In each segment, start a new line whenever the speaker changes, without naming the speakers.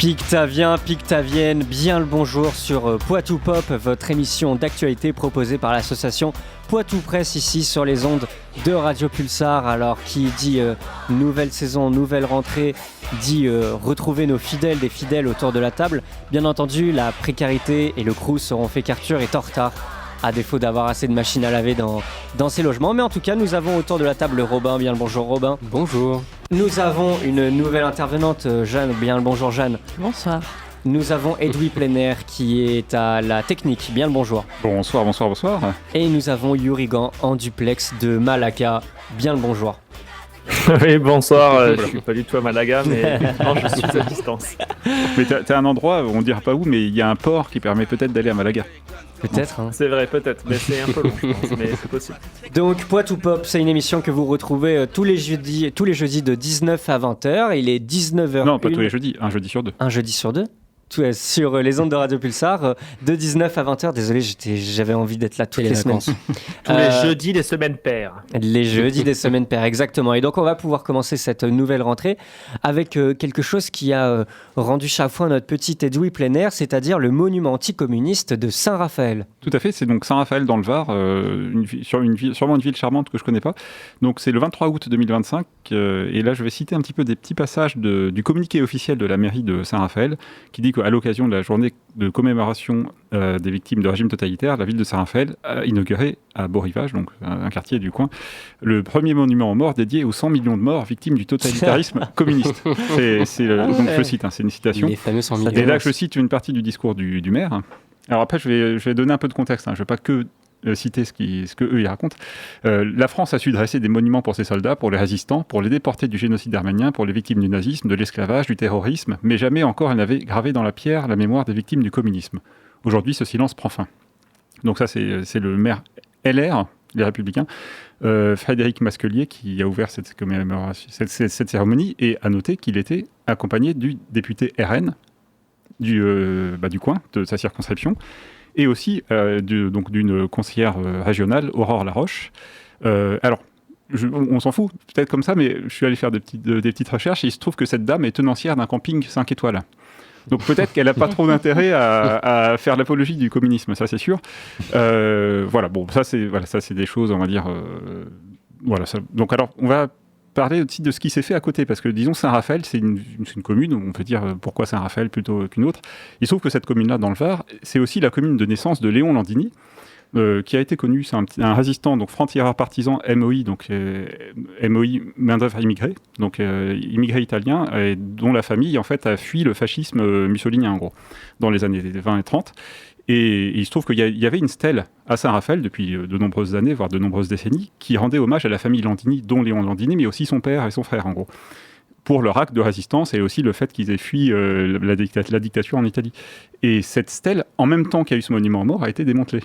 Pictavien, Pictavienne, bien le bonjour sur Poitou Pop, votre émission d'actualité proposée par l'association Poitou Presse ici sur les ondes de Radio Pulsar. Alors qui dit nouvelle saison, nouvelle rentrée, dit retrouver nos fidèles, des fidèles autour de la table. Bien entendu, la précarité et le Crous seront fait qu'Arthur est en retard, à défaut d'avoir assez de machines à laver dans ses logements. Mais en tout cas, nous avons autour de la table Robin. Bien le bonjour Robin.
Bonjour.
Nous avons une nouvelle intervenante, Jeanne. Bien le bonjour Jeanne.
Bonsoir.
Nous avons Edoui Pleiner qui est à la technique. Bien le bonjour.
Bonsoir.
Et nous avons Yurigan en duplex de Malaga. Bien le bonjour.
Oui, bonsoir. Je suis pas du tout à Malaga, mais non, je suis à distance.
Mais t'as un endroit, on dira pas où, mais il y a un port qui permet peut-être d'aller à Malaga.
Peut-être.
C'est vrai, peut-être, mais c'est un peu long, je pense, mais c'est possible.
Donc, Poitou Pop, c'est une émission que vous retrouvez tous les jeudis de 19 à 20h. Il est 19h01.
Non, pas tous les jeudis, un jeudi sur deux.
Un jeudi sur deux sur les ondes de Radio Pulsar, de 19 à 20h. Désolé, j'avais envie d'être là toutes les semaines.
Tous les jeudis des semaines paires.
Les jeudis des semaines paires, exactement. Et donc, on va pouvoir commencer cette nouvelle rentrée avec quelque chose qui a rendu chaque fois notre petit Edoui Pleiner, c'est-à-dire le monument anticommuniste de Saint-Raphaël.
Tout à fait, c'est donc Saint-Raphaël dans le Var, sûrement une ville charmante que je connais pas. Donc, c'est le 23 août 2025. Et là, je vais citer un petit peu des petits passages du communiqué officiel de la mairie de Saint-Raphaël qui dit qu'à l'occasion de la journée de commémoration des victimes de régime totalitaire, la ville de Saint-Raphaël a inauguré à Beau-Rivage, donc un quartier du coin, le premier monument aux morts dédié aux 100 millions de morts victimes du totalitarisme communiste. Donc je cite, c'est une citation.
Les fameux 100 millions.
Et là, je cite une partie du discours du maire. Alors après, je vais donner un peu de contexte. Je ne vais pas que citer ce qu'eux ils racontent. La France a su dresser des monuments pour ses soldats, pour les résistants, pour les déportés du génocide arménien, pour les victimes du nazisme, de l'esclavage, du terrorisme, mais jamais encore elle n'avait gravé dans la pierre la mémoire des victimes du communisme. Aujourd'hui, ce silence prend fin. Donc ça, c'est le maire LR, les Républicains, Frédéric Masquelier, qui a ouvert cette cérémonie, et a noté qu'il était accompagné du député RN du coin, de sa circonscription, et aussi d'une conseillère régionale, Aurore Laroche. On s'en fout, peut-être comme ça, mais je suis allé faire des petites recherches, et il se trouve que cette dame est tenancière d'un camping 5 étoiles. Donc peut-être qu'elle n'a pas trop d'intérêt à faire l'apologie du communisme, ça c'est sûr. Ça c'est des choses, on va dire... Donc alors, on va parler aussi de ce qui s'est fait à côté, parce que disons Saint-Raphaël, c'est une commune, on peut dire pourquoi Saint-Raphaël plutôt qu'une autre. Il se trouve que cette commune-là, dans le Var, c'est aussi la commune de naissance de Léon Landini, qui a été connu, c'est un résistant, donc franc-tireur partisan MOI, donc MOI, main-d'œuvre immigrée, donc immigré italien, et dont la famille en fait a fui le fascisme mussolinien en gros, dans les années 20 et 30. Et il se trouve qu'il y avait une stèle à Saint-Raphaël depuis de nombreuses années, voire de nombreuses décennies, qui rendait hommage à la famille Landini, dont Léon Landini, mais aussi son père et son frère, en gros, pour leur acte de résistance et aussi le fait qu'ils aient fui la dictature en Italie. Et cette stèle, en même temps qu'il y a eu ce monument aux morts, a été démantelée.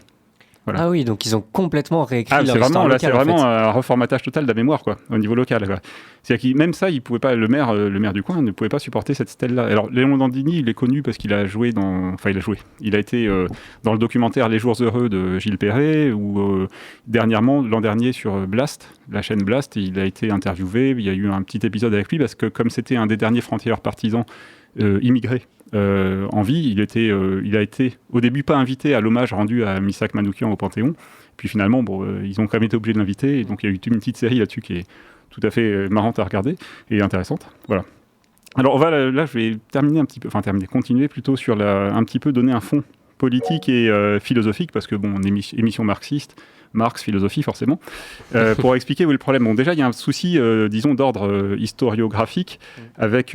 Voilà.
Ah oui, donc ils ont complètement réécrit leur histoire locale.
C'est vraiment un reformatage total de la mémoire, quoi, au niveau local. Quoi. C'est-à-dire que même ça, il pouvait pas, le maire du coin ne pouvait pas supporter cette stèle-là. Alors Léon Landini, il est connu parce qu'il a joué il a été dans le documentaire Les Jours Heureux de Gilles Perret, ou dernièrement, l'an dernier, sur Blast, la chaîne Blast, il a été interviewé, il y a eu un petit épisode avec lui, parce que comme c'était un des derniers francs-tireurs partisans immigrés, en vie, il a été au début pas invité à l'hommage rendu à Missak Manoukian au Panthéon, puis finalement ils ont quand même été obligés de l'inviter, et donc il y a eu une petite série là-dessus qui est tout à fait marrante à regarder et intéressante. Voilà. Alors là je vais continuer plutôt sur un petit peu donner un fond politique et philosophique, parce que émission marxiste, Marx, philosophie forcément, pour expliquer où est le problème. Bon, déjà, il y a un souci, disons, d'ordre historiographique avec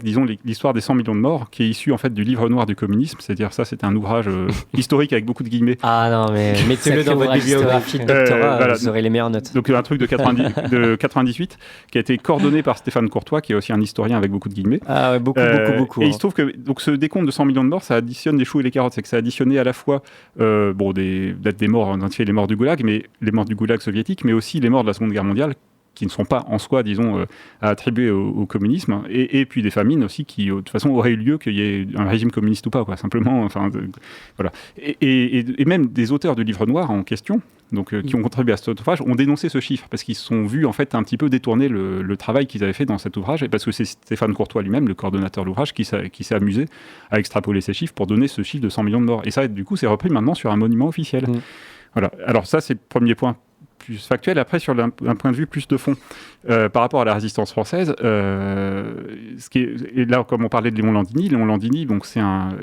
disons, l'histoire des 100 millions de morts, qui est issue en fait du livre noir du communisme, c'est-à-dire ça, c'est un ouvrage historique avec beaucoup de guillemets.
Ah non, mais mettez-le dans votre bibliographie de doctorat, vous aurez les meilleures notes.
Donc un truc de 98, qui a été coordonné par Stéphane Courtois, qui est aussi un historien avec beaucoup de guillemets.
Ah ouais, beaucoup.
Et il se trouve que donc, ce décompte de 100 millions de morts, ça additionne les choux et les carottes, c'est que ça a additionné à la fois des morts entiers, les morts du goulag, mais les morts du goulag soviétique, mais aussi les morts de la Seconde Guerre mondiale, qui ne sont pas en soi, disons, à attribuer au communisme, et puis des famines aussi qui, de toute façon, auraient eu lieu qu'il y ait un régime communiste ou pas, quoi, simplement, voilà. Et même des auteurs du livre noir en question, donc, qui ont contribué à cet ouvrage, ont dénoncé ce chiffre, parce qu'ils se sont vus, en fait, un petit peu détourner le travail qu'ils avaient fait dans cet ouvrage, et parce que c'est Stéphane Courtois lui-même, le coordonnateur de l'ouvrage, qui s'est amusé à extrapoler ces chiffres pour donner ce chiffre de 100 millions de morts. Et ça, du coup, c'est repris maintenant sur un monument officiel. Voilà. Alors ça, c'est le premier point plus factuel. Après, sur un point de vue plus de fond, par rapport à la résistance française, et là, comme on parlait de Léon Landini, donc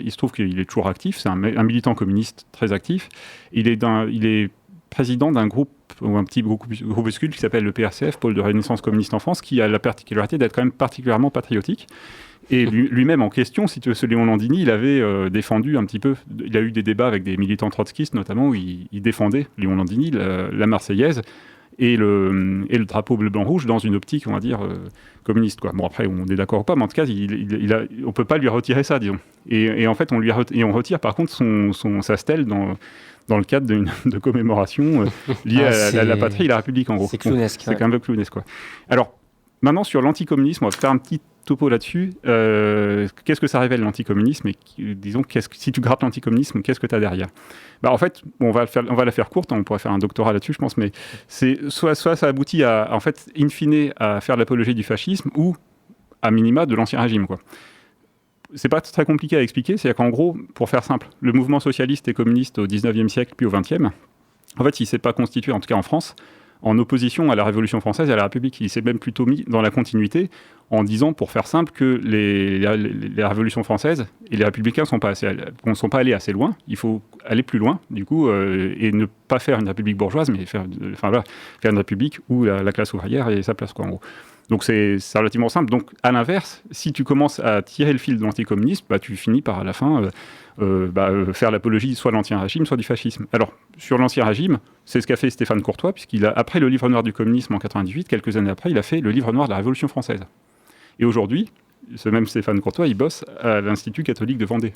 il se trouve qu'il est toujours actif, c'est un militant communiste très actif. Il est président d'un groupe, ou un petit groupuscule qui s'appelle le PRCF, Pôle de Renaissance communiste en France, qui a la particularité d'être quand même particulièrement patriotique. Et lui-même en question, si tu veux, ce Léon Landini, il avait défendu un petit peu, il a eu des débats avec des militants trotskistes notamment, où il défendait, Léon Landini, la Marseillaise et le drapeau bleu-blanc-rouge dans une optique, on va dire, communiste, quoi. Bon, après, on est d'accord ou pas, mais en tout cas, on ne peut pas lui retirer ça, disons. Et en fait, on retire par contre sa stèle dans le cadre de commémoration liée à la patrie et la République, en gros.
C'est clownesque.
C'est quand même un peu clownesque, quoi. Alors, maintenant, sur l'anticommunisme, on va faire un petit topo là-dessus. Qu'est-ce que ça révèle, l'anticommunisme? Et disons, si tu grattes l'anticommunisme, qu'est-ce que tu as derrière? En fait, on va la faire courte, on pourrait faire un doctorat là-dessus, je pense, mais soit ça aboutit à, en fait, in fine, à faire l'apologie du fascisme ou, à minima, de l'ancien régime, quoi. C'est pas très compliqué à expliquer, c'est-à-dire qu'en gros, pour faire simple, le mouvement socialiste et communiste au 19e siècle puis au 20e, en fait, il ne s'est pas constitué, en tout cas en France, en opposition à la Révolution française et à la République. Il s'est même plutôt mis dans la continuité en disant, pour faire simple, que les révolutions françaises et les républicains ne sont pas allés assez loin. Il faut aller plus loin, du coup, et ne pas faire une république bourgeoise, mais faire une république où la classe ouvrière ait sa place, quoi, en gros. Donc c'est relativement simple. Donc à l'inverse, si tu commences à tirer le fil de l'anticommunisme, tu finis par à la fin faire l'apologie soit de l'ancien régime, soit du fascisme. Alors sur l'ancien régime, c'est ce qu'a fait Stéphane Courtois, après le livre noir du communisme en 98, quelques années après, il a fait le livre noir de la Révolution française. Et aujourd'hui, ce même Stéphane Courtois, il bosse à l'Institut catholique de Vendée.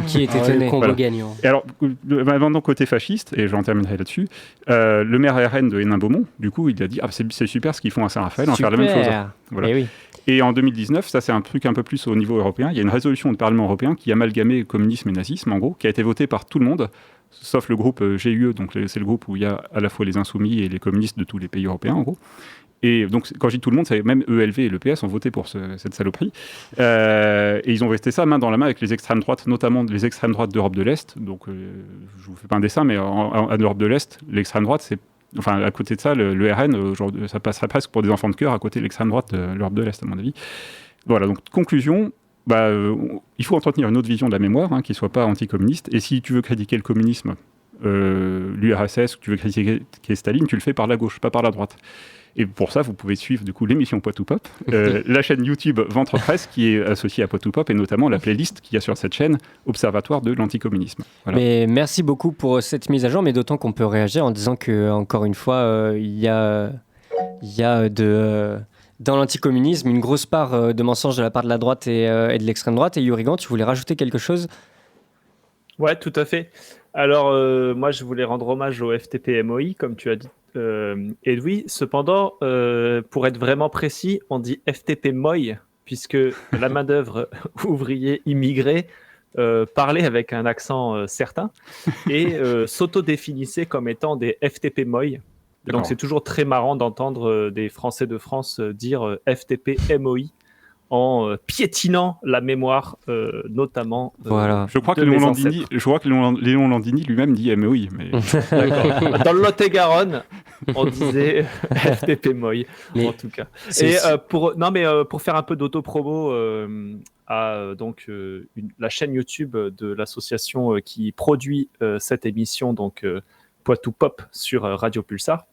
Qui est étonné.
Congo gagnant.
Et alors, maintenant, côté fasciste, et j'en terminerai là-dessus, le maire RN de Hénin-Beaumont, du coup, il a dit c'est super ce qu'ils font à Saint-Raphaël, on va faire la même chose. Voilà.
Et, oui.
Et en 2019, ça c'est un truc un peu plus au niveau européen, il y a une résolution du Parlement européen qui amalgamait communisme et nazisme, en gros, qui a été votée par tout le monde, sauf le groupe GUE, donc c'est le groupe où il y a à la fois les insoumis et les communistes de tous les pays européens, en gros. Et donc, quand je dis tout le monde, c'est même ELV et le PS ont voté pour cette saloperie. Et ils ont resté ça main dans la main avec les extrêmes droites, notamment les extrêmes droites d'Europe de l'Est. Donc, je vous fais pas un dessin, mais en Europe de l'Est, l'extrême droite, à côté de ça, le RN, ça passerait presque pour des enfants de cœur à côté de l'extrême droite de l'Europe de l'Est, à mon avis. Voilà, donc conclusion, il faut entretenir une autre vision de la mémoire, qui ne soit pas anticommuniste. Et si tu veux critiquer le communisme, l'URSS, ou que tu veux critiquer Staline, tu le fais par la gauche, pas par la droite. Et pour ça, vous pouvez suivre du coup l'émission Poitou Pop, la chaîne YouTube Ventre Presse qui est associée à Poitou Pop et notamment la playlist qu'il y a sur cette chaîne Observatoire de l'anticommunisme. Voilà.
Mais merci beaucoup pour cette mise à jour, mais d'autant qu'on peut réagir en disant que encore une fois, il y a dans l'anticommunisme une grosse part de mensonges de la part de la droite et de l'extrême droite. Et Yurigan, tu voulais rajouter quelque chose?
Ouais, tout à fait. Alors, moi, je voulais rendre hommage au FTP-MOI, comme tu as dit. Et oui, cependant, pour être vraiment précis, on dit FTP-MOI, puisque la main-d'œuvre ouvrier immigrée parlait avec un accent certain et s'autodéfinissait comme étant des FTP-MOI. Donc, c'est toujours très marrant d'entendre des Français de France dire FTP-MOI en piétinant la mémoire, notamment.
Voilà.
Je crois que Léon Landini lui-même dit MOI. Mais...
D'accord. Dans le Lot-et-Garonne, on disait FTP-MOI, en tout cas. Et pour faire un peu d'autopromo à la chaîne YouTube de l'association qui produit cette émission, donc Poitou Pop sur Radio Pulsar.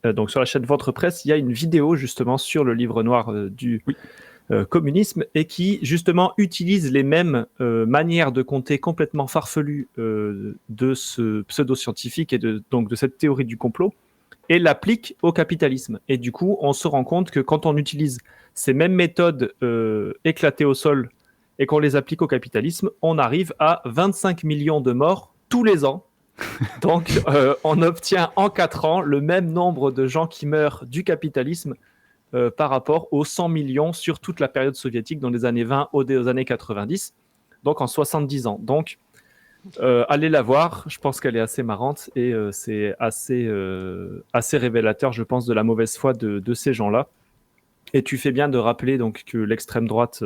Donc sur la chaîne Ventre Presse, il y a une vidéo justement sur le livre noir du communisme et qui justement utilise les mêmes manières de compter complètement farfelues de ce pseudo-scientifique et de cette théorie du complot et l'applique au capitalisme. Et du coup, on se rend compte que quand on utilise ces mêmes méthodes éclatées au sol et qu'on les applique au capitalisme, on arrive à 25 millions de morts tous les ans Donc, on obtient en 4 ans le même nombre de gens qui meurent du capitalisme par rapport aux 100 millions sur toute la période soviétique, dans les années 20 aux années 90, donc en 70 ans. Donc, allez la voir, je pense qu'elle est assez marrante et c'est assez révélateur, je pense, de la mauvaise foi de ces gens-là. Et tu fais bien de rappeler donc, que l'extrême droite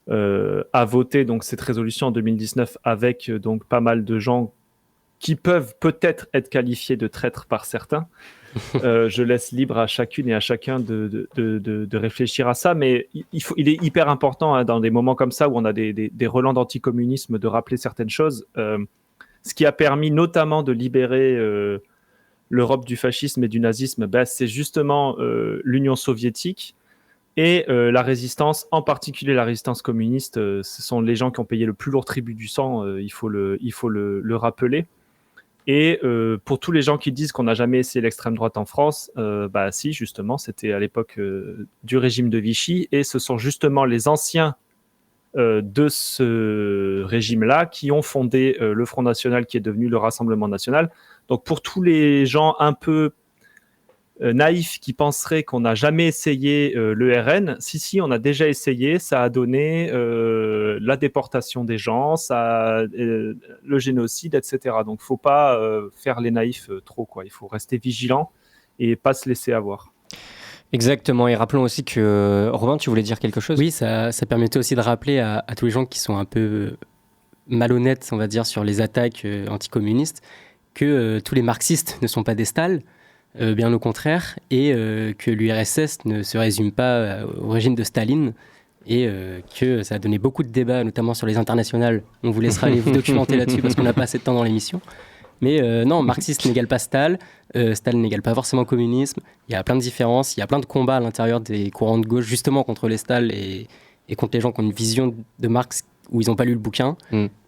a voté donc, cette résolution en 2019 avec donc, pas mal de gens qui peuvent peut-être être qualifiés de traîtres par certains. Je laisse libre à chacune et à chacun de réfléchir à ça, mais il est hyper important dans des moments comme ça où on a des relents d'anticommunisme de rappeler certaines choses. Ce qui a permis notamment de libérer l'Europe du fascisme et du nazisme, c'est justement l'Union soviétique et la résistance, en particulier la résistance communiste. Ce sont les gens qui ont payé le plus lourd tribut du sang, il faut le rappeler. Et pour tous les gens qui disent qu'on n'a jamais essayé l'extrême droite en France, si, justement, c'était à l'époque du régime de Vichy, et ce sont justement les anciens de ce régime-là qui ont fondé le Front National qui est devenu le Rassemblement National. Donc pour tous les gens un peu naïfs qui penseraient qu'on n'a jamais essayé le RN, si, on a déjà essayé, ça a donné la déportation des gens, le génocide, etc. Donc il ne faut pas faire les naïfs trop, quoi. Il faut rester vigilant et pas se laisser avoir.
Exactement, et rappelons aussi que... Romain, tu voulais dire quelque chose ?
Oui, ça permettait aussi de rappeler à tous les gens qui sont un peu malhonnêtes, on va dire, sur les attaques anticommunistes, que tous les marxistes ne sont pas des Stalins, bien au contraire, et que l'URSS ne se résume pas au régime de Staline, et que ça a donné beaucoup de débats, notamment sur les internationales. On vous laissera aller vous documenter là-dessus parce qu'on n'a pas assez de temps dans l'émission. Mais non, marxiste n'égale pas Staline, Staline n'égale pas forcément communisme. Il y a plein de différences, il y a plein de combats à l'intérieur des courants de gauche, justement contre les Stalins et contre les gens qui ont une vision de Marx où ils n'ont pas lu le bouquin.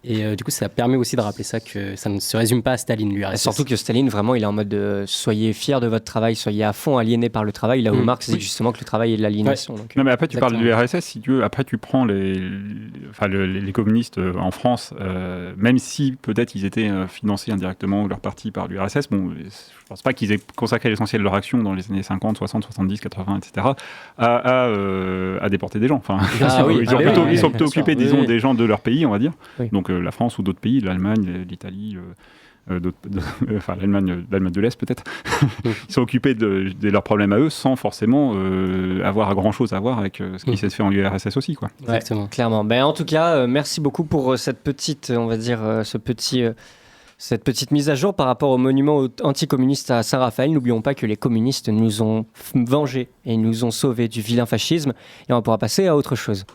Et du coup, ça permet aussi de rappeler ça, que ça ne se résume pas à Staline, l'URSS.
Surtout que Staline, vraiment, il est en mode soyez fiers de votre travail, soyez à fond aliénés par le travail, là où Marx dit justement que le travail est de l'aliénation.
Ouais.
Donc,
non, mais après, tu parles de l'URSS, si tu veux, après, tu prends les communistes en France, même si peut-être ils étaient financés indirectement, leur parti, par l'URSS, bon, je pense pas qu'ils aient consacré l'essentiel de leur action dans les années 50, 60, 70, 80, etc., à déporter des gens. Enfin, ils sont plutôt occupés, disons, des gens de leur pays, on va dire. Oui. Donc la France ou d'autres pays, l'Allemagne, l'Italie, l'Allemagne de l'Est peut-être. Ils sont occupés de leurs problèmes à eux sans forcément avoir grand-chose à voir avec ce qui s'est fait en URSS aussi, quoi.
Ouais, exactement, clairement. En tout cas, merci beaucoup pour cette petite, on va dire, cette petite mise à jour par rapport au monument anticommuniste à Saint-Raphaël. N'oublions pas que les communistes nous ont vengés et nous ont sauvés du vilain fascisme. Et on pourra passer à autre chose.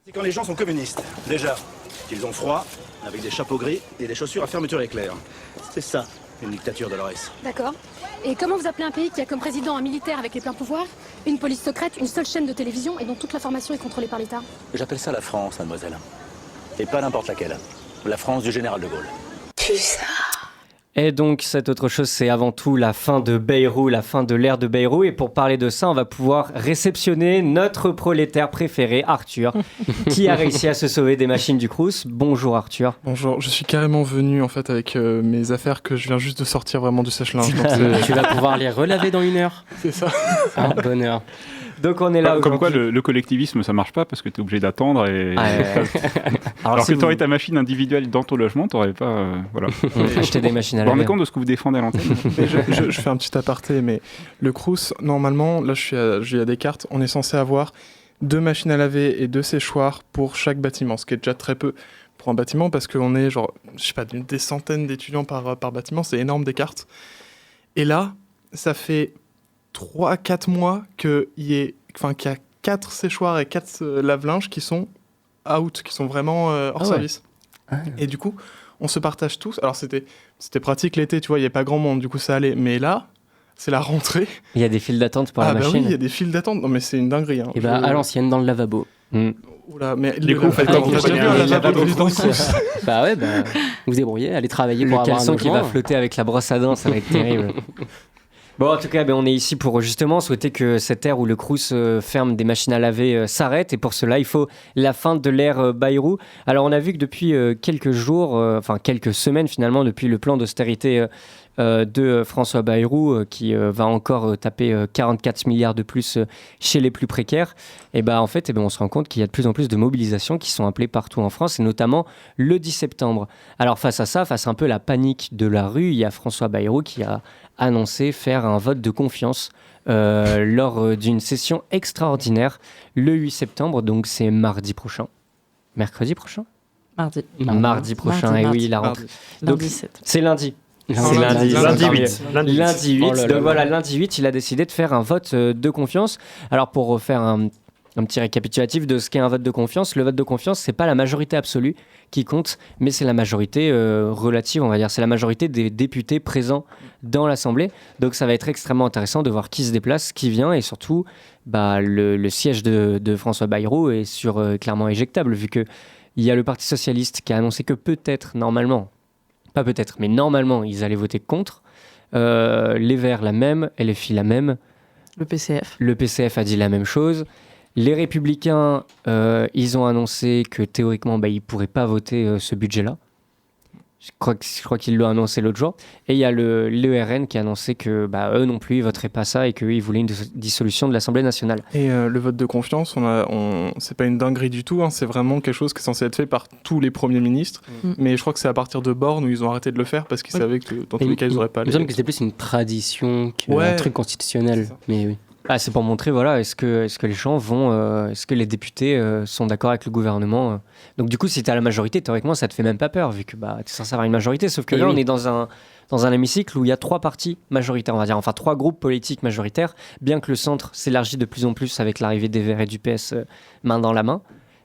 C'est quand les gens sont communistes, déjà, qu'ils ont froid, avec des chapeaux gris et des chaussures à fermeture éclair. C'est ça, une dictature, Dolores.
D'accord. Et comment vous appelez un pays qui a comme président un militaire avec les pleins pouvoirs, une police secrète, une seule chaîne de télévision et dont toute l'information est contrôlée par l'État ?
J'appelle ça la France, mademoiselle. Et pas n'importe laquelle. La France du général de Gaulle.
Putain.
Et donc, cette autre chose, c'est avant tout la fin de Bayrou, la fin de l'ère de Bayrou. Et pour parler de ça, on va pouvoir réceptionner notre prolétaire préféré, Arthur, qui a réussi à se sauver des machines du Crous. Bonjour Arthur.
Bonjour, je suis carrément venu en fait avec mes affaires que je viens juste de sortir vraiment du sèche-linge.
Tu vas pouvoir les relaver dans 1 heure.
C'est ça.
Bonheur.
Donc on est là
comme quoi le collectivisme ça marche pas parce que tu es obligé d'attendre et alors que tu aurais ta machine individuelle dans ton logement, tu n'aurais pas
acheter des machines à laver.
Vous vous rendez compte de ce que vous défendez à l'antenne?
je fais un petit aparté, mais le Crous, normalement, là je suis à Descartes, on est censé avoir 2 machines à laver et 2 séchoirs pour chaque bâtiment, ce qui est déjà très peu pour un bâtiment parce qu'on est genre, je sais pas, des centaines d'étudiants par bâtiment, c'est énorme Descartes. Et là, ça fait 3-4 mois qu'il y a 4 séchoirs et 4 lave-linges qui sont out, qui sont vraiment hors service. Et du coup, on se partage tous. Alors c'était pratique l'été, tu vois, il n'y a pas grand monde, du coup ça allait. Mais là, c'est la rentrée.
Il y a des files d'attente pour la machine.
Oui, il y a des files d'attente. Non mais c'est une dinguerie. Hein.
Et à l'ancienne, dans le lavabo.
Oula, mais
du coup,
Bah ouais, vous débrouillez, allez travailler pour avoir un logement.
Le caleçon qui va flotter avec la brosse à dents, ça va être terrible. Bon, en tout cas, on est ici pour justement souhaiter que cette ère où le Crous ferme des machines à laver s'arrête. Et pour cela, il faut la fin de l'ère Bayrou. Alors, on a vu que depuis quelques jours, quelques semaines finalement, depuis le plan d'austérité de François Bayrou, qui va encore taper 44 milliards de plus chez les plus précaires, et en fait, on se rend compte qu'il y a de plus en plus de mobilisations qui sont appelées partout en France, et notamment le 10 septembre. Alors, face à ça, face un peu à la panique de la rue, il y a François Bayrou qui a annoncé faire un vote de confiance lors d'une session extraordinaire le 8 septembre, donc c'est mardi prochain. Mercredi prochain ? Mardi prochain, et oui, la rentrée. Donc, c'est lundi. C'est lundi 8. Lundi 8. Donc voilà, lundi 8, il a décidé de faire un vote de confiance. Alors pour faire un petit récapitulatif de ce qu'est un vote de confiance, le vote de confiance, c'est pas la majorité absolue qui compte, mais c'est la majorité relative, on va dire. C'est la majorité des députés présents dans l'Assemblée. Donc ça va être extrêmement intéressant de voir qui se déplace, qui vient, et surtout, le siège de François Bayrou est clairement éjectable, vu qu'il y a le Parti Socialiste qui a annoncé que normalement, ils allaient voter contre. Les Verts, la même. LFI, la même.
Le PCF.
Le PCF a dit la même chose. Les Républicains, ils ont annoncé que théoriquement, ils ne pourraient pas voter ce budget-là. Je crois qu'ils l'ont annoncé l'autre jour. Et il y a l'ERN qui a annoncé que eux non plus, ils ne voteraient pas ça et qu'ils voulaient une dissolution de l'Assemblée nationale.
Et le vote de confiance, c'est pas une dinguerie du tout. C'est vraiment quelque chose qui est censé être fait par tous les premiers ministres. Mais je crois que c'est à partir de Borne où ils ont arrêté de le faire parce qu'ils savaient que dans tous les cas, ils n'auraient pas.
Il me semble que c'était plus une tradition qu'un truc constitutionnel. Mais oui.
C'est pour montrer, est-ce que les gens est-ce que les députés sont d'accord avec le gouvernement Donc du coup, si tu as la majorité, théoriquement, ça te fait même pas peur, vu que tu es censé avoir une majorité. Sauf que là, on est dans un hémicycle où il y a 3 partis majoritaires, on va dire, 3 groupes politiques majoritaires, bien que le centre s'élargit de plus en plus avec l'arrivée des Verts et du PS main dans la main.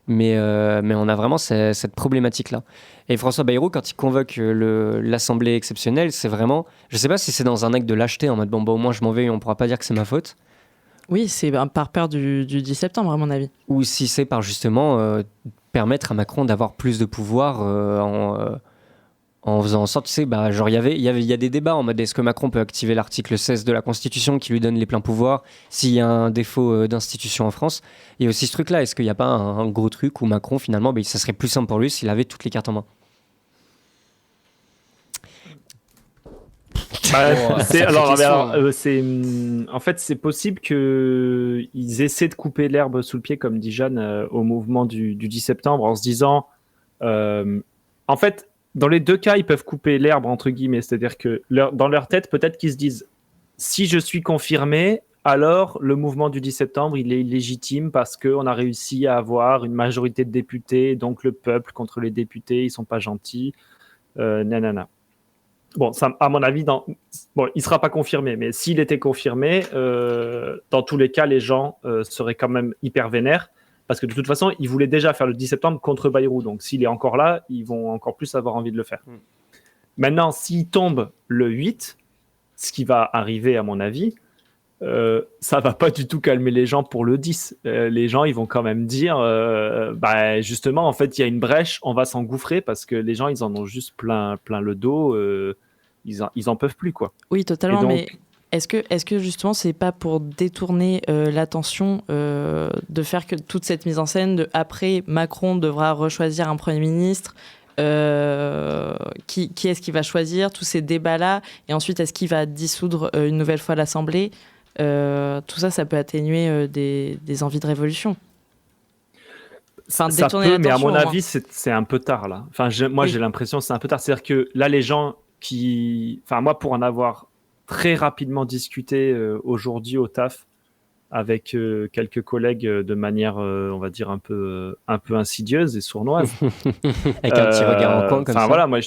Mais on a vraiment cette problématique-là. Et François Bayrou, quand il convoque l'Assemblée exceptionnelle, c'est vraiment... Je sais pas si c'est dans un acte de lâcheté, en mode, au moins je m'en vais et on pourra pas dire que c'est ma faute.
Oui, c'est par peur du 10 septembre, à mon avis.
Ou si c'est par justement permettre à Macron d'avoir plus de pouvoir en faisant en sorte, il y a des débats en mode est-ce que Macron peut activer l'article 16 de la Constitution qui lui donne les pleins pouvoirs s'il y a un défaut d'institution en France. Il y a aussi ce truc-là, est-ce qu'il n'y a pas un gros truc où Macron, finalement, ça serait plus simple pour lui s'il avait toutes les cartes en main.
En fait, c'est possible qu'ils essaient de couper l'herbe sous le pied, comme dit Jeanne, au mouvement du 10 septembre, en se disant, en fait, dans les 2 cas, ils peuvent couper l'herbe, entre guillemets, c'est-à-dire que dans leur tête, peut-être qu'ils se disent, si je suis confirmé, alors le mouvement du 10 septembre, il est illégitime parce qu'on a réussi à avoir une majorité de députés, donc le peuple contre les députés, ils sont pas gentils, nanana. Bon, ça, à mon avis, il ne sera pas confirmé, mais s'il était confirmé, dans tous les cas, les gens seraient quand même hyper vénères, parce que de toute façon, ils voulaient déjà faire le 10 septembre contre Bayrou, donc s'il est encore là, ils vont encore plus avoir envie de le faire. Maintenant, s'il tombe le 8, ce qui va arriver à mon avis, ça ne va pas du tout calmer les gens pour le 10. Les gens, ils vont quand même dire, justement, en fait, il y a une brèche, on va s'engouffrer, parce que les gens, ils en ont juste plein le dos, ils en peuvent plus, quoi.
Oui, totalement, donc, mais est-ce que justement, c'est pas pour détourner l'attention de faire que toute cette mise en scène de après, Macron devra rechoisir un Premier ministre, qui est-ce qu'il va choisir, tous ces débats-là, et ensuite, est-ce qu'il va dissoudre une nouvelle fois l'Assemblée ? Tout ça peut atténuer des envies de révolution.
Ça peut, mais à mon avis, c'est un peu tard, là. J'ai l'impression que c'est un peu tard. C'est-à-dire que là, les gens moi, pour en avoir très rapidement discuté aujourd'hui au taf avec quelques collègues de manière, on va dire, un peu insidieuse et sournoise.
Avec un petit regard en coin comme ça.
Voilà, moi,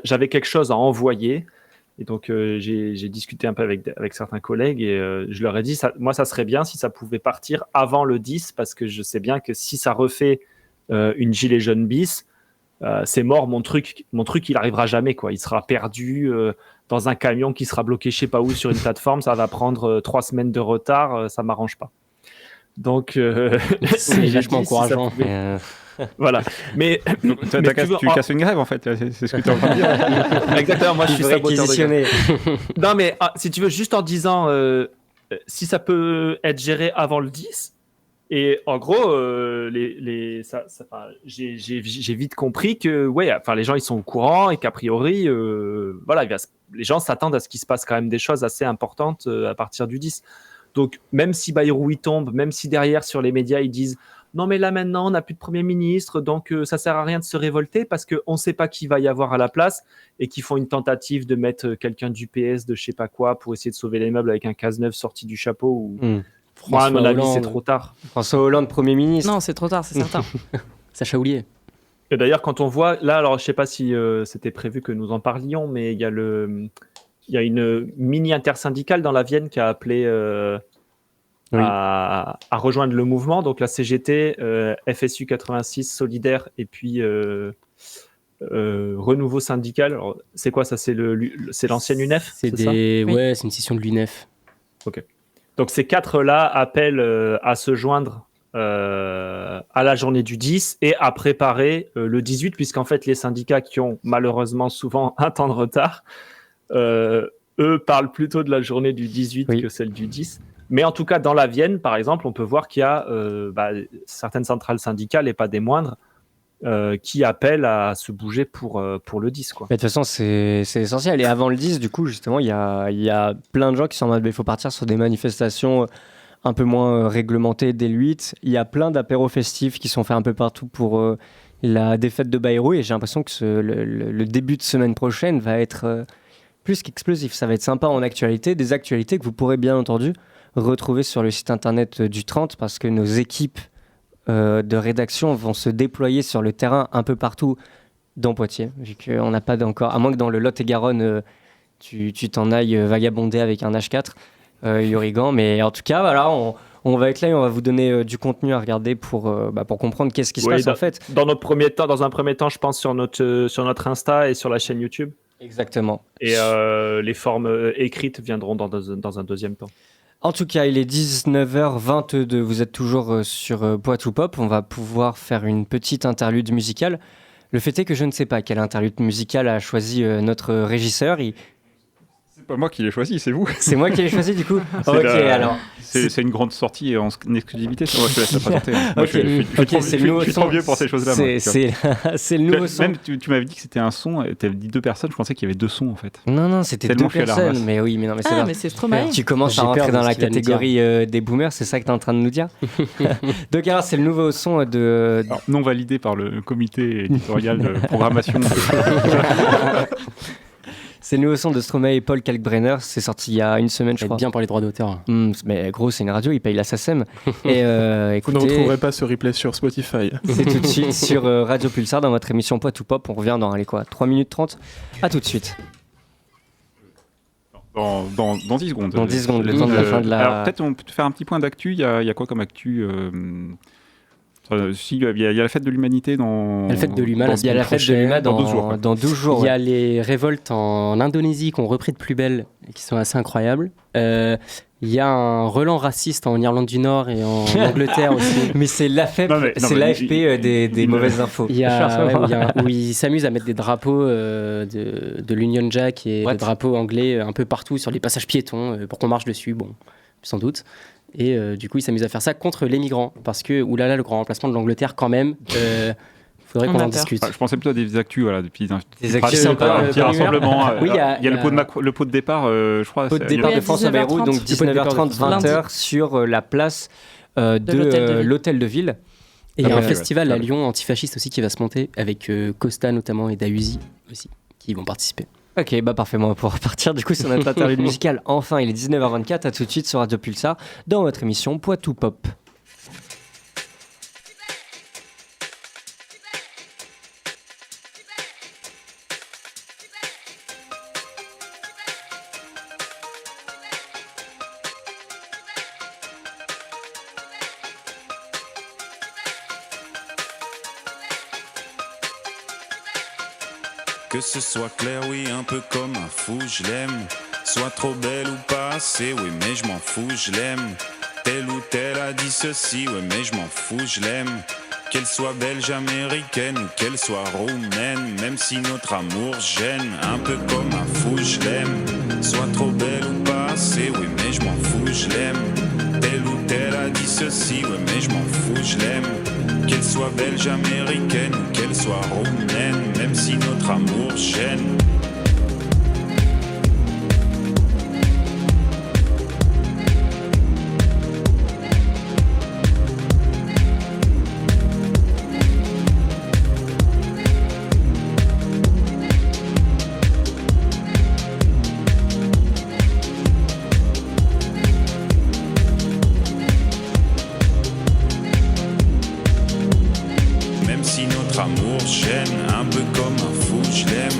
j'avais quelque chose à envoyer. Et donc, j'ai discuté un peu avec certains collègues et je leur ai dit, ça serait bien si ça pouvait partir avant le 10, parce que je sais bien que si ça refait une gilet jaune bis, c'est mort, mon truc, il arrivera jamais, quoi. Il sera perdu dans un camion qui sera bloqué je sais pas où sur une plateforme, ça va prendre 3 semaines de retard, ça m'arrange pas. Donc,
c'est vachement encourageant.
Voilà. Mais
tu casses une grève en fait, c'est ce que tu as envie de dire.
Exactement, moi je suis saboteur de grève.
réquisitionné.
Non, mais si tu veux, juste en disant si ça peut être géré avant le 10, et en gros, j'ai vite compris que les gens ils sont au courant et qu'a priori, voilà, les gens s'attendent à ce qu'il se passe quand même des choses assez importantes à partir du 10. Donc, même si Bayrou il tombe, même si derrière sur les médias ils disent non, mais là maintenant on n'a plus de Premier ministre, donc ça sert à rien de se révolter parce qu'on ne sait pas qui va y avoir à la place et qu'ils font une tentative de mettre quelqu'un du PS, de je sais pas quoi, pour essayer de sauver les meubles avec un Cazeneuve sorti du chapeau. Ou... Moi, à mon avis, c'est trop tard.
François Hollande, Premier ministre.
Non, c'est trop tard, c'est certain.
Sacha Houlier.
Et d'ailleurs, quand on voit là, alors je sais pas si c'était prévu que nous en parlions, mais il y a une mini intersyndicale dans la Vienne qui a appelé à rejoindre le mouvement. Donc la CGT, FSU 86, Solidaire et puis Renouveau Syndical. Alors, c'est quoi ça? C'est l'ancienne UNEF?
C'est une scission de l'UNEF.
Ok. Donc ces quatre-là appellent à se joindre à la journée du 10 et à préparer le 18, puisqu'en fait les syndicats qui ont malheureusement souvent un temps de retard, eux parlent plutôt de la journée du 18 que celle du 10. Mais en tout cas, dans la Vienne, par exemple, on peut voir qu'il y a certaines centrales syndicales, et pas des moindres, qui appellent à se bouger pour le 10. Quoi.
Mais de toute façon, c'est essentiel. Et avant le 10, du coup, justement, il y a plein de gens qui sont en mode il faut partir sur des manifestations un peu moins réglementées dès le 8. Il y a plein d'apéros festifs qui sont faits un peu partout pour la défaite de Bayrou. Et j'ai l'impression que le début de semaine prochaine va être plus qu'explosif. Ça va être sympa en actualité. Des actualités que vous pourrez bien entendu retrouver sur le site internet du 30 parce que nos équipes de rédaction vont se déployer sur le terrain un peu partout dans Poitiers, vu qu'on n'a pas encore, à moins que dans le Lot-et-Garonne, tu t'en ailles vagabonder avec un H4, Yorigan, mais en tout cas, voilà, on va être là et on va vous donner du contenu à regarder pour comprendre qu'est-ce qui se passe en fait.
Dans un premier temps, je pense sur notre Insta et sur la chaîne YouTube.
Exactement.
Et les formes écrites viendront dans un deuxième temps.
En tout cas, il est 19h22, vous êtes toujours sur Poitou Pop, on va pouvoir faire une petite interlude musicale. Le fait est que je ne sais pas quelle interlude musicale a choisi notre régisseur.
C'est pas moi qui l'ai choisi, c'est vous.
C'est moi qui l'ai choisi du coup.
Alors. C'est une grande sortie en exclusivité, moi je te laisse la présenter. Moi, je suis trop vieux pour ces choses-là.
C'est le nouveau son.
Même tu m'avais dit que c'était un son, tu avais dit 2 personnes, je pensais qu'il y avait 2 sons en fait.
Non, c'était 2 personnes. Mais oui, mais non, mais
c'est trop mal.
Tu commences à rentrer dans la catégorie des boomers, c'est ça que tu es en train de nous dire. Donc alors, c'est le nouveau son de...
Alors, non validé par le comité éditorial de programmation.
C'est le nouveau son de Stromae et Paul Kalkbrenner. C'est sorti il y a une semaine, je crois.
Bien pour les droits d'auteur.
Mais gros, c'est une radio, ils payent la SACEM. Et
vous ne retrouverez pas ce replay sur Spotify.
C'est tout de suite sur Radio Pulsar dans votre émission Poitou Pop. On revient dans 3 minutes 30. À tout de suite.
Dans 10 secondes.
Dans 10 secondes, le temps de la fin de la...
Alors peut-être on peut faire un petit point d'actu. Il y a quoi comme actu il y a la fête de l'humanité dans...
La fête de l'UMA,
il y a la fête de l'UMA dans 12 jours. Dans 12 jours.
Il y a les révoltes en Indonésie qui ont repris de plus belle et qui sont assez incroyables. Il y a un relent raciste en Irlande du Nord et en Angleterre aussi.
Mais c'est l'AFP, des mauvaises infos.
Il y a où ils s'amusent à mettre des drapeaux de l'Union Jack et des drapeaux anglais un peu partout sur les passages piétons pour qu'on marche dessus, bon, sans doute. Et du coup, ils s'amusent à faire ça contre les migrants. Parce que, oulala, le grand remplacement de l'Angleterre, quand même, faudrait qu'on en discute.
Je pensais plutôt à des actus, voilà, depuis
des actus sympas.
Un petit rassemblement.
Oui, il y a
le pot de départ, je crois.
Le pot de départ de François Bayrou, donc 19h30, 20h, sur la place de l'Hôtel de Ville.
Et il y a un festival à Lyon antifasciste aussi qui va se monter, avec Costa notamment et Dahuzi aussi, qui vont participer.
Ok, parfait, on va pouvoir repartir du coup sur notre interlude musicale. Enfin, il est 19h24, à tout de suite sur Radio Pulsar, dans votre émission Poitou Pop.
Que ce soit clair, oui, un peu comme un fou, je l'aime. Soit trop belle ou pas assez, oui, mais je m'en fous, je l'aime. Tel ou tel a dit ceci, ouais, mais je m'en fous, je l'aime. Qu'elle soit belge, américaine ou qu'elle soit roumaine, même si notre amour gêne, un peu comme un fou, je l'aime. Soit trop belle ou pas assez, oui mais je m'en fous, je l'aime. Telle ou telle a dit ceci, oui mais je m'en fous, je l'aime. Qu'elle soit belge, américaine ou qu'elle soit roumaine, même si notre amour gêne. Amour gêne, un peu comme un fou, je l'aime.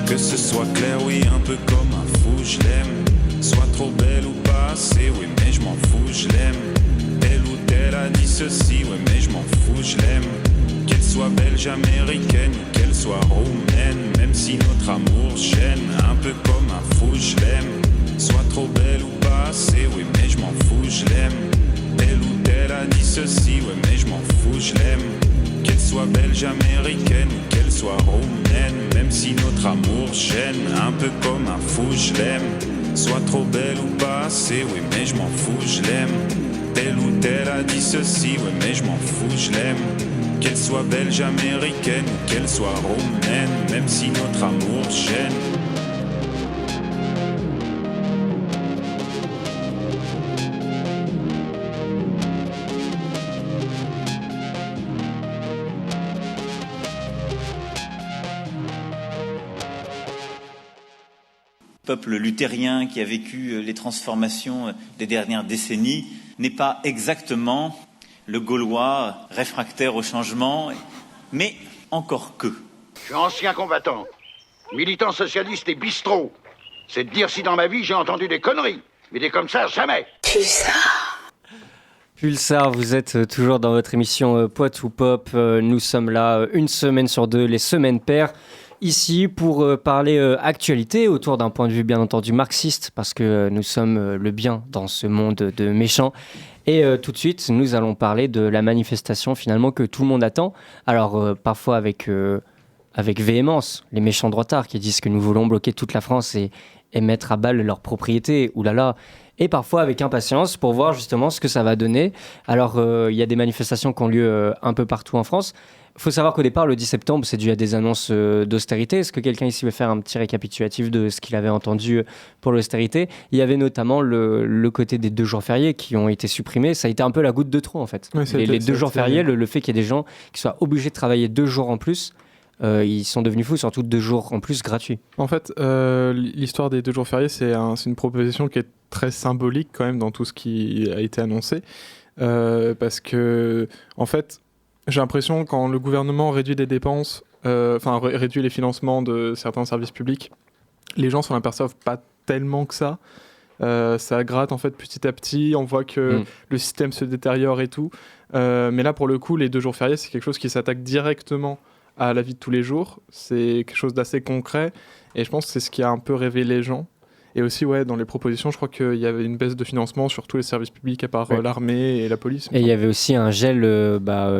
Que ce soit clair, oui, un peu comme un fou, je l'aime. Soit trop belle ou pas assez, oui, mais je m'en fous, je l'aime. Telle ou telle a dit ceci, oui, mais je m'en fous, je l'aime. Qu'elle soit belge, américaine ou qu'elle soit roumaine, même si notre amour gêne, un peu comme un fou, je l'aime. Soit trop belle ou pas assez, oui, mais je m'en fous, je l'aime. Telle ou telle a dit ceci, oui, mais je m'en fous, je l'aime. Qu'elle soit belge, américaine ou qu'elle soit roumaine, même si notre amour gêne, un peu comme un fou, je l'aime. Soit trop belle ou pas assez, oui mais je m'en fous, je l'aime. Telle ou telle a dit ceci, oui mais je m'en fous, je l'aime. Qu'elle soit belge, américaine ou qu'elle soit roumaine, même si notre amour gêne.
Peuple luthérien qui a vécu les transformations des dernières décennies n'est pas exactement le Gaulois réfractaire au changement, mais encore que.
Je suis ancien combattant, militant socialiste et bistrot. C'est de dire si dans ma vie j'ai entendu des conneries, mais des comme ça, jamais.
Pulsar, vous êtes toujours dans votre émission Poitou Pop. Nous sommes là une semaine sur deux, les semaines paires. Ici pour parler actualité autour d'un point de vue bien entendu marxiste parce que nous sommes le bien dans ce monde de méchants et tout de suite nous allons parler de la manifestation finalement que tout le monde attend, alors parfois avec véhémence, les méchants droitards qui disent que nous voulons bloquer toute la France et mettre à balle leur propriété, oulala, et parfois avec impatience pour voir justement ce que ça va donner. Alors il y a des manifestations qui ont lieu un peu partout en France. Il faut savoir qu'au départ, le 10 septembre, c'est dû à des annonces d'austérité. Est-ce que quelqu'un ici veut faire un petit récapitulatif de ce qu'il avait entendu pour l'austérité ? Il y avait notamment le côté des 2 jours fériés qui ont été supprimés. Ça a été un peu la goutte de trop, en fait. Oui, les 2 jours fériés, le fait qu'il y ait des gens qui soient obligés de travailler 2 jours en plus, ils sont devenus fous, surtout 2 jours en plus gratuits. En fait, l'histoire des 2 jours fériés, c'est une proposition qui est très symbolique quand même dans tout ce qui a été annoncé. Parce que, en fait, j'ai l'impression quand le gouvernement réduit des dépenses, réduit les financements de certains services publics, les gens s'en aperçoivent pas tellement que ça. Ça gratte en fait petit à petit, on voit que le système se détériore et tout. Mais là pour le coup, les 2 jours fériés, c'est quelque chose qui s'attaque directement à la vie de tous les jours. C'est quelque chose d'assez concret et je pense que c'est ce qui a un peu réveillé les gens. Et aussi, ouais, dans les propositions, je crois qu'il y avait une baisse de financement sur tous les services publics à part l'armée et la police. Et il y avait aussi un gel,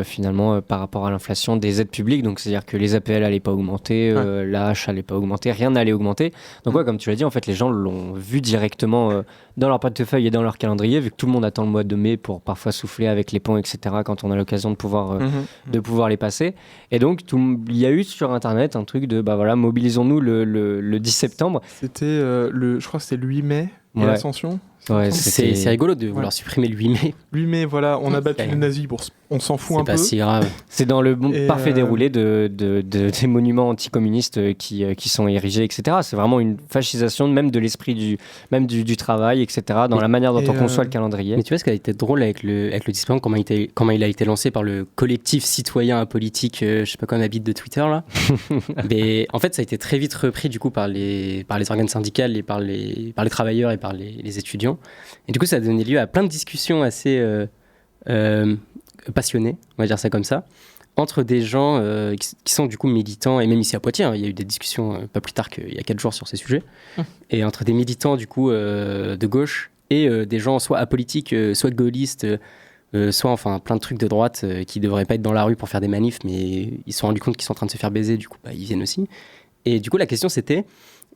finalement, par rapport à l'inflation des aides publiques. Donc, c'est-à-dire que les APL n'allaient pas augmenter, l'AH n'allait pas augmenter, rien n'allait augmenter. Donc, comme tu l'as dit, en fait, les gens l'ont vu directement dans leur portefeuille et dans leur calendrier, vu que tout le monde attend le mois de mai pour parfois souffler avec les ponts, etc., quand on a l'occasion de pouvoir les passer. Et donc, il y a eu sur Internet un truc de, mobilisons-nous le 10 septembre. C'était je crois que c'était le 8 mai,
et l'Ascension.
Ouais, c'est rigolo de vouloir supprimer le 8 mai.
8 mai, voilà, on a battu les nazis, on s'en fout un peu.
C'est pas si grave.
C'est dans le parfait déroulé des monuments anticommunistes qui sont érigés, etc. C'est vraiment une fascisation même de l'esprit du travail, etc. Dans la manière dont on conçoit le calendrier.
Mais tu vois, ce qui a été drôle avec le discours, comment il a été lancé par le collectif citoyen apolitique, je sais pas quoi, habite de Twitter là. Mais en fait, ça a été très vite repris du coup par les organes syndicales et par les travailleurs et par les étudiants. Et du coup, ça a donné lieu à plein de discussions assez passionnées, on va dire ça comme ça, entre des gens qui sont du coup militants, et même ici à Poitiers, il y a eu des discussions pas plus tard qu'il y a 4 jours sur ces sujets, et entre des militants du coup de gauche et des gens soit apolitiques, soit gaullistes, soit enfin plein de trucs de droite qui devraient pas être dans la rue pour faire des manifs, mais ils se sont rendus compte qu'ils sont en train de se faire baiser, du coup ils viennent aussi. Et du coup la question c'était,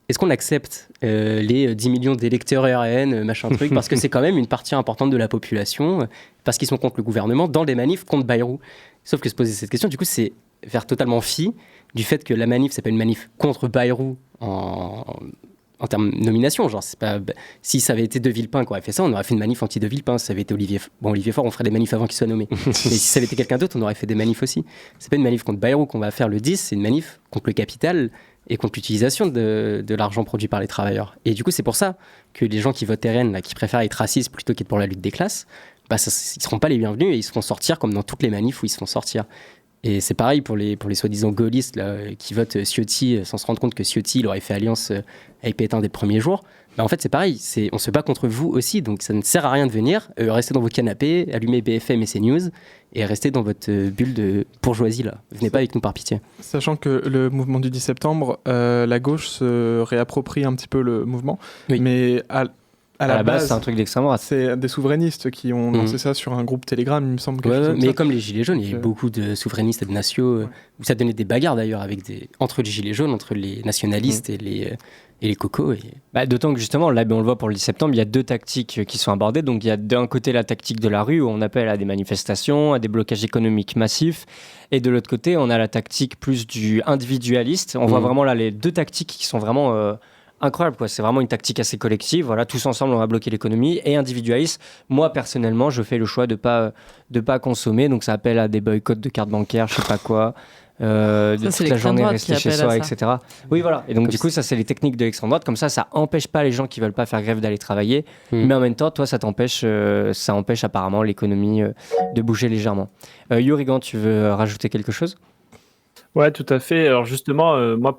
est-ce qu'on accepte les 10 millions d'électeurs RN, machin truc, parce que c'est quand même une partie importante de la population, parce qu'ils sont contre le gouvernement, dans des manifs contre Bayrou. Sauf que se poser cette question, du coup, c'est faire totalement fi du fait que la manif, c'est pas une manif contre Bayrou en termes de nomination. Genre, c'est pas, si ça avait été De Villepin qui aurait fait ça, on aurait fait une manif anti-De Villepin. Si ça avait été Olivier Faure, on ferait des manifs avant qu'il soit nommé. Mais si ça avait été quelqu'un d'autre, on aurait fait des manifs aussi. C'est pas une manif contre Bayrou qu'on va faire le 10, c'est une manif contre le capital et contre l'utilisation de l'argent produit par les travailleurs. Et du coup, c'est pour ça que les gens qui votent RN, là, qui préfèrent être racistes plutôt qu'être pour la lutte des classes, ils ne seront pas les bienvenus et ils se font sortir comme dans toutes les manifs où ils se font sortir. Et c'est pareil pour les soi-disant gaullistes là, qui votent Ciotti sans se rendre compte que Ciotti il aurait fait alliance avec Pétain dès le premier jour. Bah en fait, c'est pareil, on se bat contre vous aussi, donc ça ne sert à rien de venir, rester dans votre canapé, allumer BFM et CNews et rester dans votre bulle de bourgeoisie là. Venez pas avec nous par pitié.
Sachant que le mouvement du 10 septembre, la gauche se réapproprie un petit peu le mouvement, mais à la base,
c'est un truc d'extrême droite.
C'est des souverainistes qui ont lancé ça sur un groupe Telegram, il me semble.
Mais comme les Gilets jaunes, il y a eu beaucoup de souverainistes et de nationaux, où ça donnait des bagarres d'ailleurs entre les Gilets jaunes, entre les nationalistes et les cocos.
D'autant que justement, là, on le voit pour le 10 septembre, il y a 2 tactiques qui sont abordées. Donc il y a d'un côté la tactique de la rue, où on appelle à des manifestations, à des blocages économiques massifs. Et de l'autre côté, on a la tactique plus du individualiste. On voit vraiment là les 2 tactiques qui sont vraiment... incroyable quoi, c'est vraiment une tactique assez collective, voilà, tous ensemble on va bloquer l'économie, et individualiste, moi personnellement je fais le choix de pas consommer, donc ça appelle à des boycotts de cartes bancaires, je sais pas quoi, de toute la journée rester chez soi, etc. Oui voilà, et donc comme du coup ça c'est les techniques de l'extrême droite, comme ça empêche pas les gens qui veulent pas faire grève d'aller travailler, mais en même temps toi ça empêche apparemment l'économie de bouger légèrement. Yurigan, tu veux rajouter quelque chose?
Ouais tout à fait, alors justement moi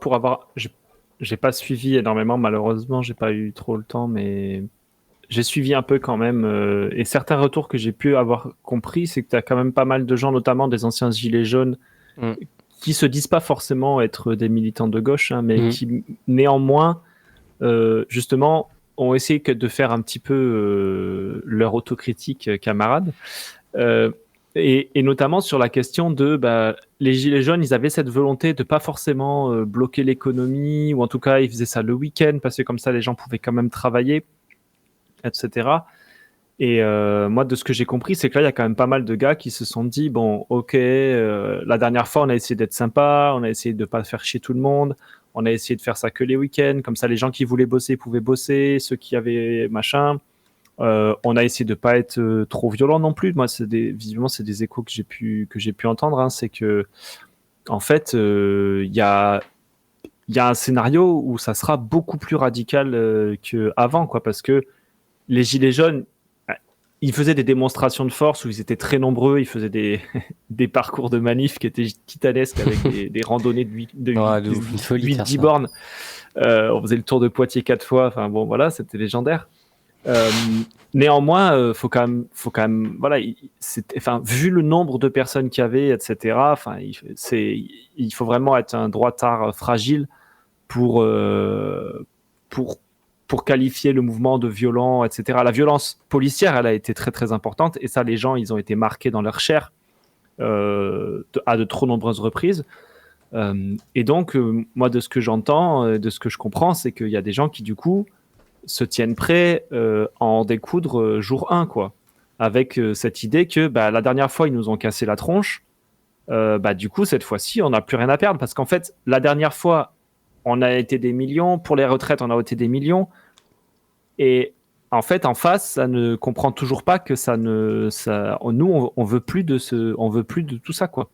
j'ai pas suivi énormément, malheureusement, j'ai pas eu trop le temps, mais j'ai suivi un peu quand même. Et certains retours que j'ai pu avoir compris, c'est que tu as quand même pas mal de gens, notamment des anciens gilets jaunes, qui se disent pas forcément être des militants de gauche, hein, mais qui néanmoins, justement, ont essayé de faire un petit peu leur autocritique camarade. Et notamment sur la question de les gilets jaunes, ils avaient cette volonté de pas forcément bloquer l'économie, ou en tout cas ils faisaient ça le week-end parce que comme ça les gens pouvaient quand même travailler, etc. Et moi de ce que j'ai compris, c'est que là il y a quand même pas mal de gars qui se sont dit bon ok, la dernière fois on a essayé d'être sympa, on a essayé de pas faire chier tout le monde, on a essayé de faire ça que les week-ends, comme ça les gens qui voulaient bosser pouvaient bosser, ceux qui avaient machin. On a essayé de pas être trop violent non plus. Moi, visiblement, c'est des échos que j'ai pu entendre. Hein. C'est que, en fait, il y a un scénario où ça sera beaucoup plus radical qu'avant, quoi, parce que les gilets jaunes, ils faisaient des démonstrations de force où ils étaient très nombreux. Ils faisaient des parcours de manif qui étaient titanesques avec des randonnées de 8-10 bornes. On faisait le tour de Poitiers 4 fois. Enfin bon, voilà, c'était légendaire. Néanmoins, faut quand même, voilà, vu le nombre de personnes qu'il y avait, etc. Il faut vraiment être un droitard fragile pour qualifier le mouvement de violent, etc. La violence policière, elle a été très très importante, et ça, les gens, ils ont été marqués dans leur chair à de trop nombreuses reprises. Et donc, moi, de ce que j'entends, de ce que je comprends, c'est qu'il y a des gens qui, du coup, se tiennent prêts à en découdre jour 1, quoi. Avec cette idée que la dernière fois, ils nous ont cassé la tronche. Du coup, cette fois-ci, on n'a plus rien à perdre. Parce qu'en fait, la dernière fois, on a été des millions. Pour les retraites, on a été des millions. Et en fait, en face, ça ne comprend toujours pas que nous, on veut plus de tout ça, quoi.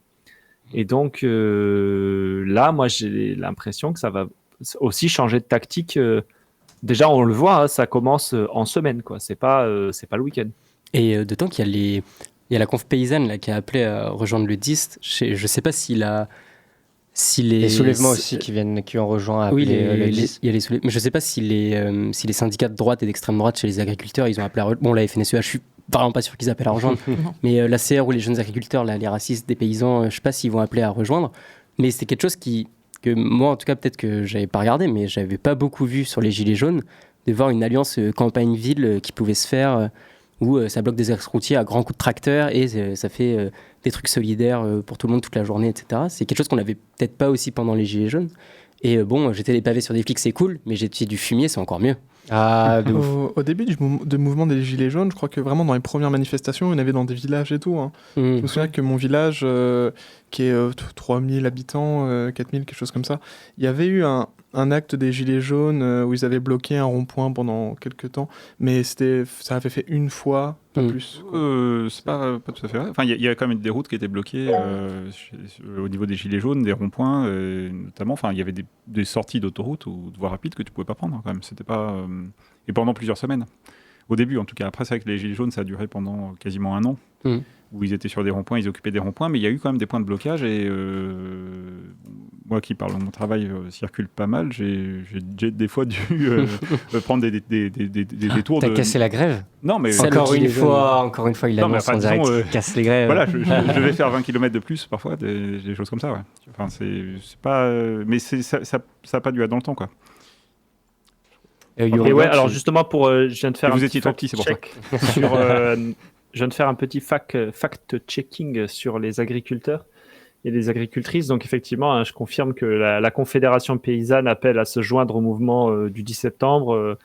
Et donc là, moi, j'ai l'impression que ça va aussi changer de tactique. Déjà, on le voit, hein, ça commence en semaine, quoi. C'est pas le week-end.
Et d'autant qu'il y a la conf paysanne là, qui a appelé à rejoindre le 10. Je sais pas
les soulèvements aussi qui ont rejoint à appeler le 10.
Il y a les soulèvements. Mais je sais pas si les syndicats de droite et d'extrême droite chez les agriculteurs, ils ont appelé à bon, la FNSEA, je suis vraiment pas sûr qu'ils appellent à rejoindre. Mais la CR ou les jeunes agriculteurs, là, les racistes des paysans, je sais pas s'ils vont appeler à rejoindre. Mais c'est quelque chose que moi, en tout cas, peut-être que j'avais pas regardé, mais j'avais pas beaucoup vu sur les Gilets jaunes, de voir une alliance campagne-ville qui pouvait se faire, où ça bloque des axes routiers à grands coups de tracteur et ça fait des trucs solidaires pour tout le monde toute la journée, etc. C'est quelque chose qu'on n'avait peut-être pas aussi pendant les Gilets jaunes. Et jeter les pavés sur des flics, c'est cool, mais jeter du fumier, c'est encore mieux.
Au début du mouvement des Gilets jaunes, je crois que vraiment dans les premières manifestations, il y en avait dans des villages et tout. Hein. Je me souviens que mon village, qui est 3000 habitants, 4000, quelque chose comme ça, il y avait eu un acte des Gilets jaunes où ils avaient bloqué un rond-point pendant quelques temps, mais ça avait fait une fois, pas plus.
C'est pas tout à fait vrai. Enfin, il y a quand même des routes qui étaient bloquées au niveau des Gilets jaunes, des ronds-points, notamment. Enfin, il y avait des sorties d'autoroute ou de voies rapides que tu pouvais pas prendre, quand même. C'était pas... Et pendant plusieurs semaines. Au début, en tout cas. Après, c'est vrai que les Gilets jaunes, ça a duré pendant quasiment un an, où ils étaient sur des ronds-points, ils occupaient des ronds-points, mais il y a eu quand même des points de blocage. Et moi qui parle de mon travail, circule pas mal. J'ai des fois dû prendre des détours.
T'as cassé la grève ?
Non, mais
encore une fois, il annonce en direct qu'il casse les grèves.
Voilà, je vais faire 20 km de plus parfois, des choses comme ça. Ouais. Enfin, c'est pas, mais ça n'a pas dû être dans le temps, quoi.
Alors justement, je viens de faire
vous étiez trop petit, c'est pour ça.
Je viens de faire un petit fact-checking sur les agriculteurs et les agricultrices. Donc effectivement, hein, je confirme que la Confédération paysanne appelle à se joindre au mouvement du 10 septembre.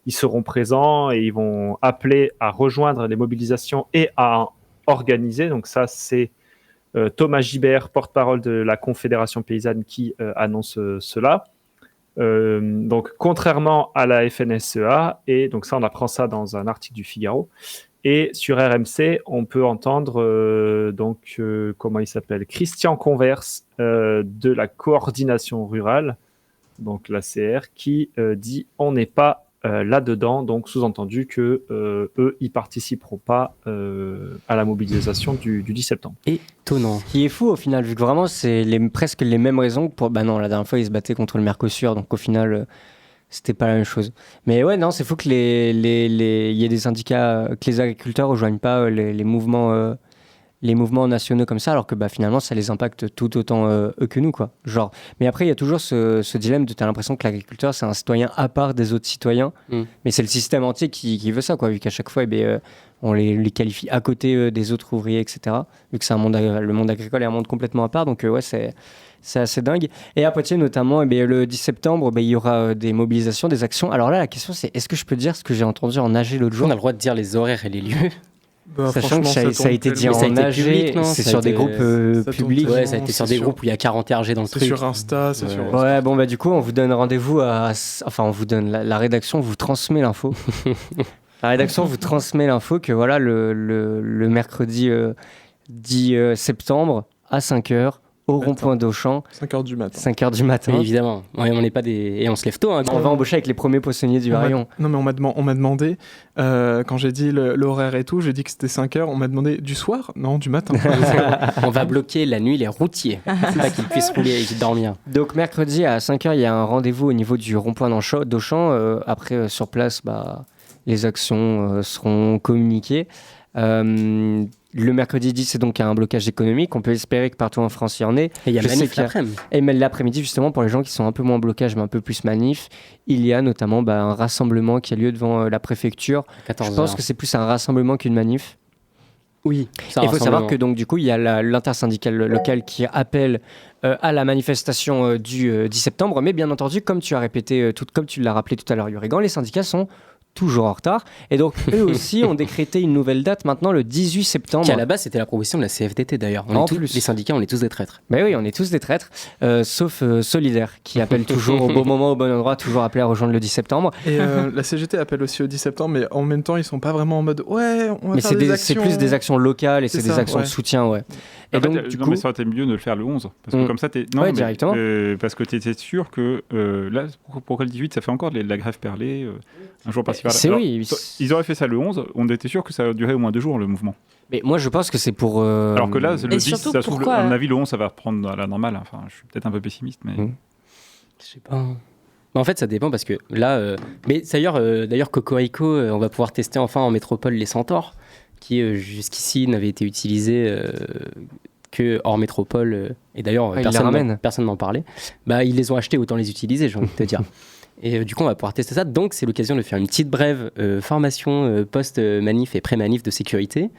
Ils seront présents et ils vont appeler à rejoindre les mobilisations et à organiser. Donc ça, c'est Thomas Gibert, porte-parole de la Confédération paysanne, qui annonce cela. Donc contrairement à la FNSEA, et donc ça, on apprend ça dans un article du Figaro. Et sur RMC, on peut entendre comment il s'appelle, Christian Converse de la coordination rurale, donc la CR, qui dit on n'est pas là-dedans, donc sous-entendu que eux, ils participeront pas à la mobilisation du 10 septembre.
Étonnant. Ce qui est fou au final, vu que vraiment c'est presque les mêmes raisons pour. Bah non, la dernière fois ils se battaient contre le Mercosur, donc au final. C'était pas la même chose. Mais ouais, non, c'est fou que il y ait des syndicats, que les agriculteurs rejoignent pas les mouvements nationaux comme ça, alors que finalement ça les impacte tout autant eux que nous, quoi. Genre. Mais après, il y a toujours ce dilemme de t'as l'impression que l'agriculteur c'est un citoyen à part des autres citoyens, mais c'est le système entier qui veut ça, quoi, vu qu'à chaque fois, on les qualifie à côté des autres ouvriers, etc. Vu que c'est le monde agricole est un monde complètement à part, donc ouais, c'est assez dingue. Et à Poitiers, notamment, le 10 septembre, il y aura des mobilisations, des actions. Alors là, la question, c'est est-ce que je peux dire ce que j'ai entendu en AG l'autre jour ?
On a le droit de dire les horaires et les lieux.
Sachant que ça a été dit en AG, c'est sur des groupes publics.
Ouais, ça a été sur des groupes où il y a 40 RG dans le truc.
C'est sur Insta, c'est sur...
Ouais, du coup, on vous donne rendez-vous on vous donne... La rédaction vous transmet l'info. La rédaction vous transmet l'info que voilà, le mercredi 10 septembre, à 5h, au rond-point d'Auchan.
5h du matin.
5h du matin.
Oui, évidemment. Ouais, on n'est pas et on se lève tôt. Hein,
on va embaucher avec les premiers poissonniers du rayon.
Non, mais on m'a demandé, quand j'ai dit l'horaire et tout, j'ai dit que c'était 5h. On m'a demandé du soir ? Non, du matin.
On va bloquer la nuit les routiers. C'est pas qu'ils puissent rouler et dormir.
Donc, mercredi à 5h, il y a un rendez-vous au niveau du rond-point d'Auchan. Après, sur place, les actions seront communiquées. Le mercredi 10, c'est donc un blocage économique. On peut espérer que partout en France, il y en ait.
Et il y a manif l'après-midi.
Et l'après-midi, justement, pour les gens qui sont un peu moins en blocage, mais un peu plus manif, il y a notamment un rassemblement qui a lieu devant la préfecture. Je pense que c'est plus un rassemblement qu'une manif.
Oui.
Il faut savoir que donc, du coup, il y a l'intersyndicale locale qui appelle à la manifestation du 10 septembre. Mais bien entendu, comme tu as répété, comme tu l'as rappelé tout à l'heure, Yurigan, les syndicats sont toujours en retard. Et donc, eux aussi ont décrété une nouvelle date maintenant, le 18 septembre.
Qui à la base, c'était la proposition de la CFDT d'ailleurs. Les syndicats, on est tous des traîtres.
Mais oui, on est tous des traîtres, sauf Solidaire, qui appelle toujours au bon moment, au bon endroit, toujours appelé à rejoindre le 10 septembre.
Et la CGT appelle aussi au 10 septembre, mais en même temps, ils sont pas vraiment en mode ouais, on va faire des actions.
C'est plus des actions locales et c'est des actions de soutien, ouais.
Et donc, du coup, mais ça aurait été mieux de le faire le 11. Parce que comme ça,
directement.
Parce que tu étais sûr que là, pourquoi le 18, ça fait encore de la grève perlée, un jour par-ci par-là. Ils auraient fait ça le 11, on était sûr que ça durait au moins 2 jours le mouvement.
Mais moi je pense que c'est pour.
Alors que là, le 10, ça se trouve, à mon avis, le 11, ça va reprendre à la normale. Enfin, je suis peut-être un peu pessimiste, mais.
Je sais pas. En fait, ça dépend parce que là. Mais d'ailleurs, Cocorico, on va pouvoir tester enfin en métropole les Centaures, qui jusqu'ici n'avaient été utilisés que hors métropole. Et d'ailleurs, personne n'en parlait. Bah, ils les ont achetés, autant les utiliser, j'ai envie de te dire. Et du coup, on va pouvoir tester ça. Donc, c'est l'occasion de faire une petite brève formation post-manif et pré-manif de sécurité.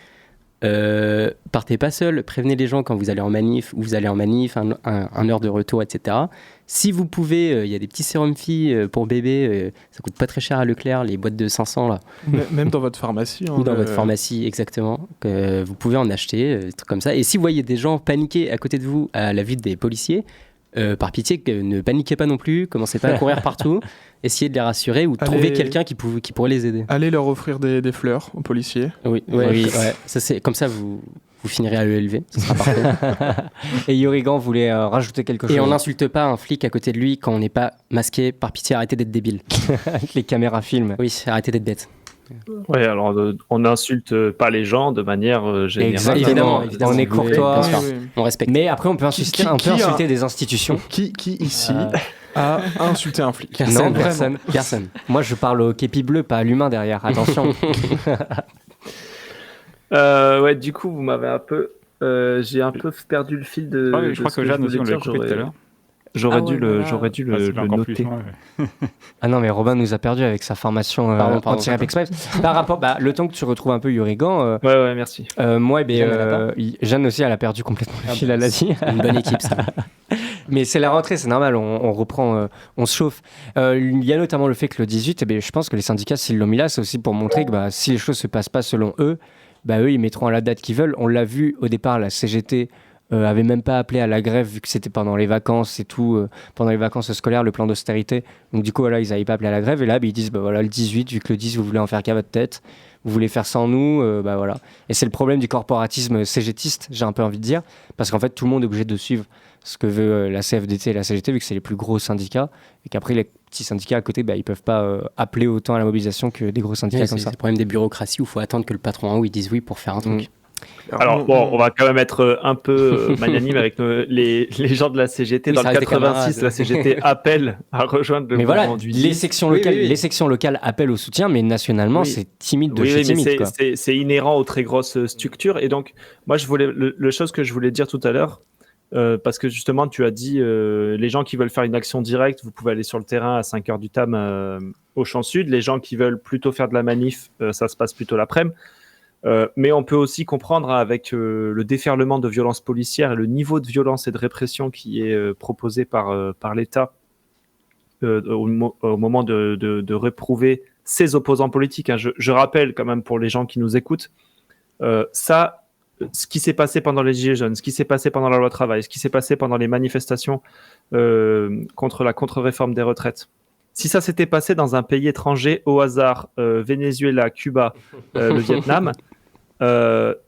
Partez pas seul, prévenez les gens quand vous allez en manif, ou vous allez en manif, un heure de retour, etc. Si vous pouvez, il y a des petits sérums filles pour bébés, ça coûte pas très cher à Leclerc, les boîtes de 500 là.
Même dans votre pharmacie.
Ou dans votre pharmacie, exactement. Vous pouvez en acheter, des trucs comme ça. Et si vous voyez des gens paniquer à côté de vous à la vue des policiers, par pitié, ne paniquez pas non plus, commencez pas à courir partout, essayez de les rassurer ou trouver quelqu'un qui pourrait les aider.
Allez leur offrir des fleurs aux policiers.
Oui. Ça, c'est, comme ça, vous finirez à ELV, ce sera parfait.
Et Yorigan voulait rajouter quelque chose.
Et on n'insulte pas un flic à côté de lui quand on n'est pas masqué, par pitié, arrêtez d'être débile.
Avec les caméras filment.
Oui, arrêtez d'être bête.
Ouais, alors on n'insulte pas les gens de manière générale.
Évidemment,
on est courtois,
on respecte.
Mais après, on peut insulter des institutions.
Qui ici a insulté un flic?
Non, personne. Moi, je parle au képi bleu, pas à l'humain derrière. Attention.
Ouais, du coup, vous m'avez un peu. J'ai un peu perdu le fil de.
Je crois que Jeanne aussi, on l'a coupé tout à l'heure.
J'aurais dû le noter.
Ah non, mais Robin nous a perdu avec sa formation anti-rap express. Par rapport, le temps que tu retrouves un peu Yorigan.
Ouais, merci.
Moi, Jeanne aussi, elle a perdu complètement le fil, elle a dit.
Une bonne équipe, ça.
Mais c'est la rentrée, c'est normal, on reprend, on se chauffe. Il y a notamment le fait que le 18, je pense que les syndicats, s'ils l'ont mis là, c'est aussi pour montrer que si les choses se passent pas selon eux, eux, ils mettront à la date qu'ils veulent. On l'a vu au départ, la CGT avait même pas appelé à la grève vu que c'était pendant les vacances et tout, pendant les vacances scolaires, le plan d'austérité. Donc du coup, voilà, ils n'avaient pas appelé à la grève. Et là, ils disent, le 18, vu que le 10, vous voulez en faire qu'à votre tête, vous voulez faire sans nous, voilà. Et c'est le problème du corporatisme cégétiste, j'ai un peu envie de dire, parce qu'en fait, tout le monde est obligé de suivre ce que veut la CFDT et la CGT, vu que c'est les plus gros syndicats, et qu'après, les petits syndicats à côté, ils peuvent pas appeler autant à la mobilisation que des gros syndicats comme ça.
C'est le problème des bureaucraties où il faut attendre que le patron en haut, il dise oui pour faire un truc.
Alors on va quand même être un peu magnanime avec les gens de la CGT. Dans le 86, la CGT appelle à rejoindre le mouvement du 10.
Les sections locales appellent au soutien, mais nationalement, c'est timide de chez timide.
C'est inhérent aux très grosses structures. Et donc, moi, le chose que je voulais dire tout à l'heure, parce que justement, tu as dit, les gens qui veulent faire une action directe, vous pouvez aller sur le terrain à 5h du TAM au Champ Sud. Les gens qui veulent plutôt faire de la manif, ça se passe plutôt l'après-midi. Mais on peut aussi comprendre avec le déferlement de violences policières et le niveau de violence et de répression qui est proposé par l'État au moment de réprouver ses opposants politiques. Je rappelle quand même pour les gens qui nous écoutent, ce qui s'est passé pendant les Gilets jaunes, ce qui s'est passé pendant la loi travail, ce qui s'est passé pendant les manifestations contre la contre-réforme des retraites. Si ça s'était passé dans un pays étranger, au hasard, Venezuela, Cuba, le Vietnam,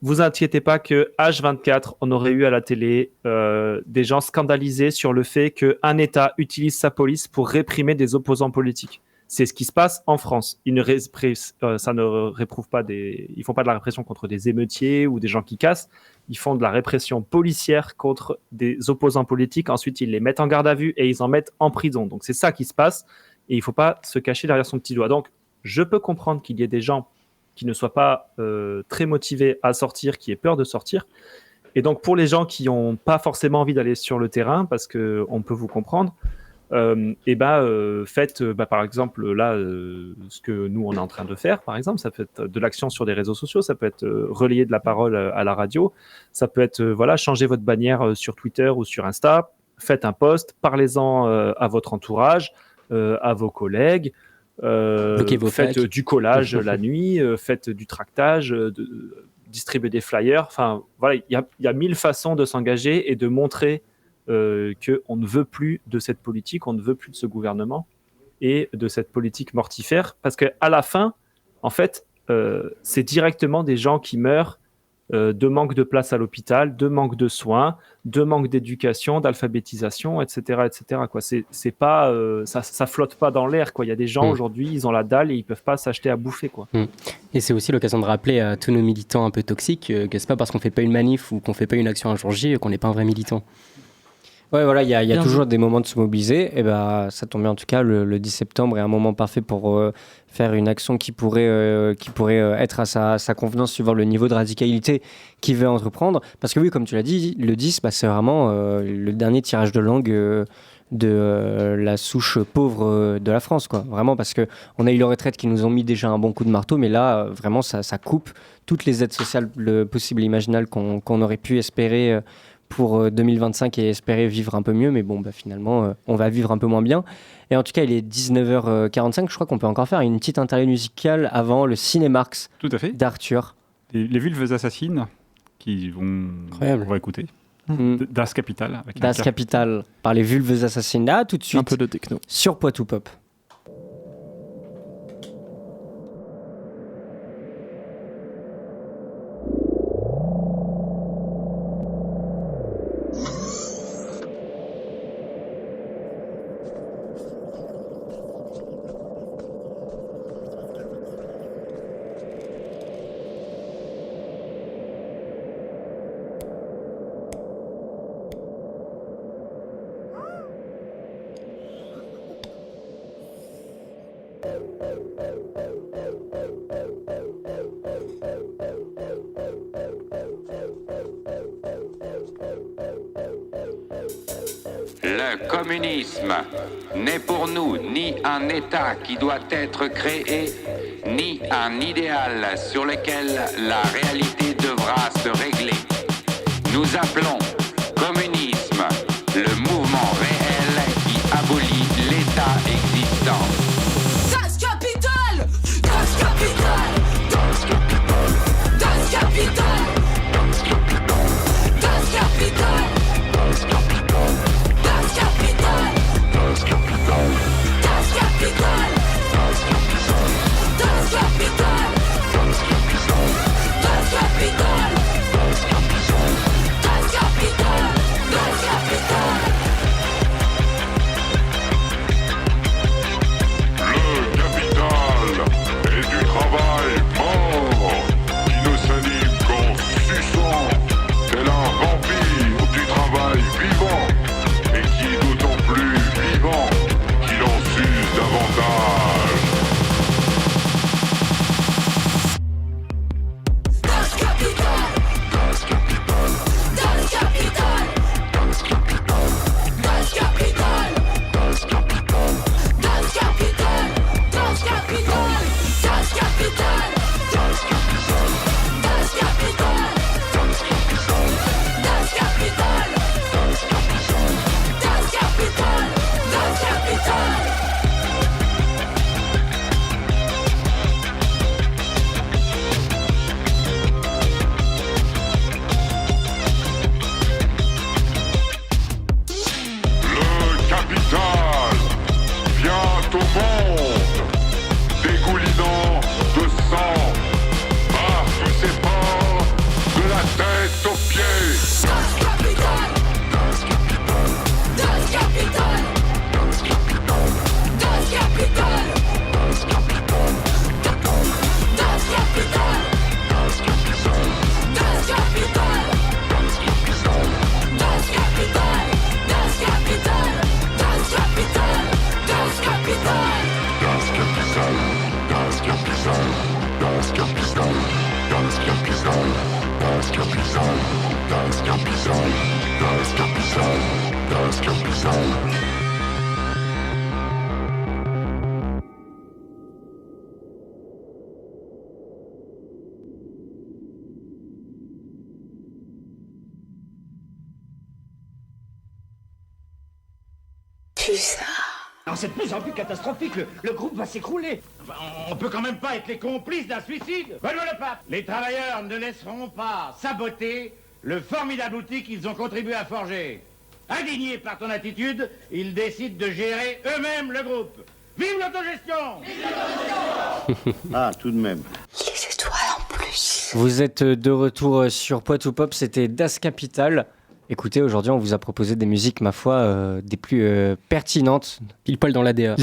vous inquiétez pas que H24, on aurait eu à la télé des gens scandalisés sur le fait qu'un État utilise sa police pour réprimer des opposants politiques. C'est ce qui se passe en France. Ils ne réprouve pas ils font pas de la répression contre des émeutiers ou des gens qui cassent. Ils font de la répression policière contre des opposants politiques. Ensuite, ils les mettent en garde à vue et ils en mettent en prison. Donc, c'est ça qui se passe. Et il ne faut pas se cacher derrière son petit doigt. Donc, je peux comprendre qu'il y ait des gens qui ne soient pas très motivés à sortir, qui aient peur de sortir. Et donc, pour les gens qui n'ont pas forcément envie d'aller sur le terrain, parce qu'on peut vous comprendre, faites, par exemple, là, ce que nous, on est en train de faire, par exemple, ça peut être de l'action sur des réseaux sociaux, ça peut être relayer de la parole à la radio, ça peut être, changer votre bannière sur Twitter ou sur Insta, faites un post, parlez-en à votre entourage, à vos collègues,
Bloquez vos
faites
facs.
du collage la nuit, faites du tractage, distribuez des flyers. Enfin, voilà, il y a 1000 façons de s'engager et de montrer qu'on ne veut plus de cette politique, on ne veut plus de ce gouvernement et de cette politique mortifère. Parce qu'à la fin, en fait, c'est directement des gens qui meurent de manque de place à l'hôpital, de manque de soins, de manque d'éducation, d'alphabétisation, etc., etc. Quoi. C'est pas, ça flotte pas dans l'air. Quoi. Il y a des gens aujourd'hui, ils ont la dalle et ils peuvent pas s'acheter à bouffer. Quoi.
Et c'est aussi l'occasion de rappeler à tous nos militants un peu toxiques que c'est pas parce qu'on fait pas une manif ou qu'on fait pas une action un jour J qu'on n'est pas un vrai militant.
Ouais, voilà, il y a toujours des moments de se mobiliser. Et ben, ça tombe bien, en tout cas, le 10 septembre est un moment parfait pour faire une action qui pourrait être à sa convenance suivant le niveau de radicalité qu'il veut entreprendre. Parce que oui, comme tu l'as dit, le 10, c'est vraiment le dernier tirage de langue de la souche pauvre de la France, quoi. Vraiment, parce qu'on a eu les retraites qui nous ont mis déjà un bon coup de marteau, mais là, vraiment, ça coupe toutes les aides sociales possibles et imaginables qu'on aurait pu espérer pour 2025 et espérer vivre un peu mieux, mais bon, finalement, on va vivre un peu moins bien. Et en tout cas, il est 19h45, je crois qu'on peut encore faire une petite interlude musicale avant le Cinémarx d'Arthur.
Les Vulves Assassines, on va écouter. Das Kapital.
Das Kapital, par les Vulves Assassines. Là, tout de suite,
un peu de techno.
Sur Poitou Pop.
Le communisme n'est pour nous ni un État qui doit être créé, ni un idéal sur lequel la réalité devra se régler. Nous appelons communisme le mouvement réel qui abolit l'État existant.
Das Kapital! Das Kapital! Das Kapital! Das Kapital! Das Kapital! Das Kapital! Das Kapital! Das Kapital! Das Kapital! Das Kapital! Das Kapital! Das Kapital! Das Kapital! Das Kapital! Das Kapital! Das Kapital! Das Kapital!
Le capital est du travail mort qui ne s'anime qu'en suçant, tel un vampire du travail vivant, et qui est d'autant plus vivant qu'il en s'use davantage.
Das Kapital! Das Kapital! Das Kapital! Das Kapital! Das Kapital! Das Kapital! Das Kapital! Das Kapital! Das Kapital! Das Kapital! Das Kapital! Das Kapital! Das Kapital! Das Kapital! Das Kapital! Das Kapital!
Le capital vient au monde, dégoulinant de sang par tous ses pores, de la tête aux pieds.
Das Kapital! Das Kapital! Das Kapital! Das Kapital! Das Kapital! Das Kapital! Das Kapital! Das Kapital! Das Kapital! Das Kapital! Das Kapital! Das Kapital! Das Kapital! Das Kapital!
Das Kapital, das Kapital, das Kapital, das Kapital, das Kapital, das Kapital, das Kapital, das Kapital.
Putain.
Alors c'est de plus en plus catastrophique, le groupe va s'écrouler. Enfin, on peut quand même pas être les complices d'un suicide. Benoît le pape. Les travailleurs ne laisseront pas saboter le formidable outil qu'ils ont contribué à forger. Indignés par ton attitude, ils décident de gérer eux-mêmes le groupe. Vive l'autogestion!
Ah, tout de même.
Les étoiles en plus.
Vous êtes de retour sur Poitou Pop, c'était Das Capital. Écoutez, aujourd'hui, on vous a proposé des musiques, ma foi, des plus pertinentes.
Pile poil dans l'ADA.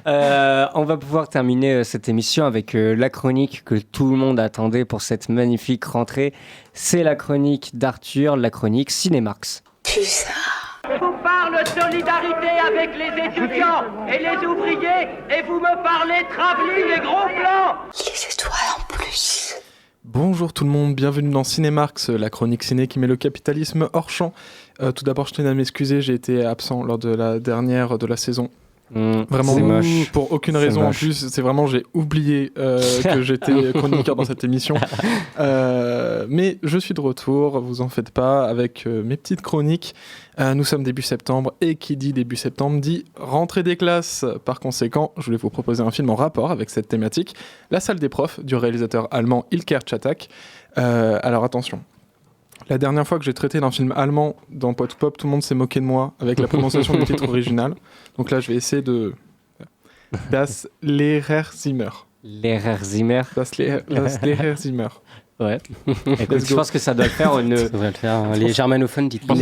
On va pouvoir terminer cette émission avec la chronique que tout le monde attendait pour cette magnifique rentrée. C'est la chronique d'Arthur, la chronique Cinémarx.
Putain.
Je vous parle solidarité avec les étudiants et les ouvriers et vous me parlez travelling et gros plans.
Les étoiles en plus.
Bonjour tout le monde, bienvenue dans Cinémarx, la chronique ciné qui met le capitalisme hors champ. Tout d'abord, je tenais à m'excuser, j'ai été absent lors de la dernière de la saison. Vraiment,
c'est moche.
pour aucune
C'est
raison
moche.
en plus, c'est vraiment, j'ai oublié que j'étais chroniqueur dans cette émission. Mais je suis de retour, vous en faites pas, avec mes petites chroniques. Nous sommes début septembre, et qui dit début septembre dit rentrée des classes. Par conséquent, je voulais vous proposer un film en rapport avec cette thématique, La salle des profs, du réalisateur allemand Ilker Czatak. Alors attention. La dernière fois que j'ai traité d'un film allemand dans Poitou Pop, tout le monde s'est moqué de moi avec la prononciation du titre original. Donc là, je vais essayer de... Das Lehrerzimmer.
Lehrerzimmer.
Das Lehrerzimmer.
Ouais. Écoute, je pense que ça doit le faire.
Ça devrait le faire. Les germanophones, dites-nous.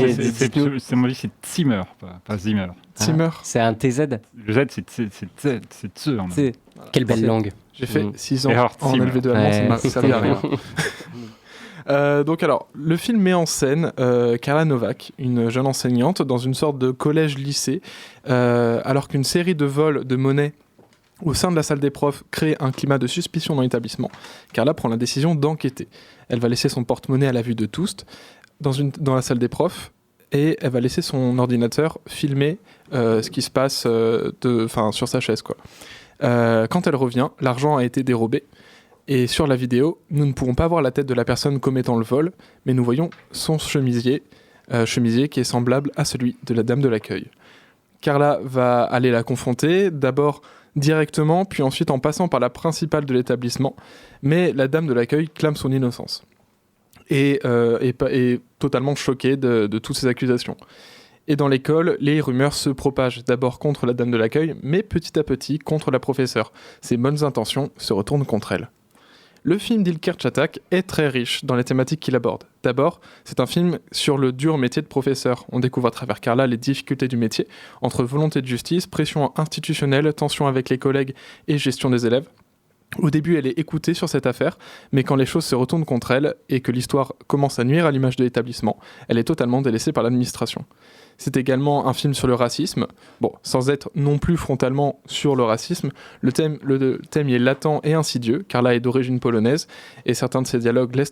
C'est mon avis, c'est Zimmer, pas Zimmer.
Zimmer.
C'est un TZ.
Le Z, c'est Tse.
Quelle belle langue.
J'ai fait 6 ans en LV2 allemand, ça m'a servi à rien. Donc alors, le film met en scène Carla Novak, une jeune enseignante dans une sorte de collège-lycée, alors qu'une série de vols de monnaie au sein de la salle des profs crée un climat de suspicion dans l'établissement. Carla prend la décision d'enquêter. Elle va laisser son porte-monnaie à la vue de tous dans la salle des profs et elle va laisser son ordinateur filmer ce qui se passe sur sa chaise, quoi. Quand elle revient, l'argent a été dérobé. Et sur la vidéo, nous ne pouvons pas voir la tête de la personne commettant le vol, mais nous voyons son chemisier qui est semblable à celui de la dame de l'accueil. Carla va aller la confronter, d'abord directement, puis ensuite en passant par la principale de l'établissement, mais la dame de l'accueil clame son innocence et est totalement choquée de toutes ces accusations. Et dans l'école, les rumeurs se propagent, d'abord contre la dame de l'accueil, mais petit à petit contre la professeure. Ses bonnes intentions se retournent contre elle. Le film d'Ilker Czatak est très riche dans les thématiques qu'il aborde. D'abord, c'est un film sur le dur métier de professeur. On découvre à travers Carla les difficultés du métier, entre volonté de justice, pression institutionnelle, tension avec les collègues et gestion des élèves. Au début, elle est écoutée sur cette affaire, mais quand les choses se retournent contre elle et que l'histoire commence à nuire à l'image de l'établissement, elle est totalement délaissée par l'administration. C'est également un film sur le racisme. Bon, sans être non plus frontalement sur le racisme, le thème y est latent et insidieux. Carla est d'origine polonaise et certains dialogues laissent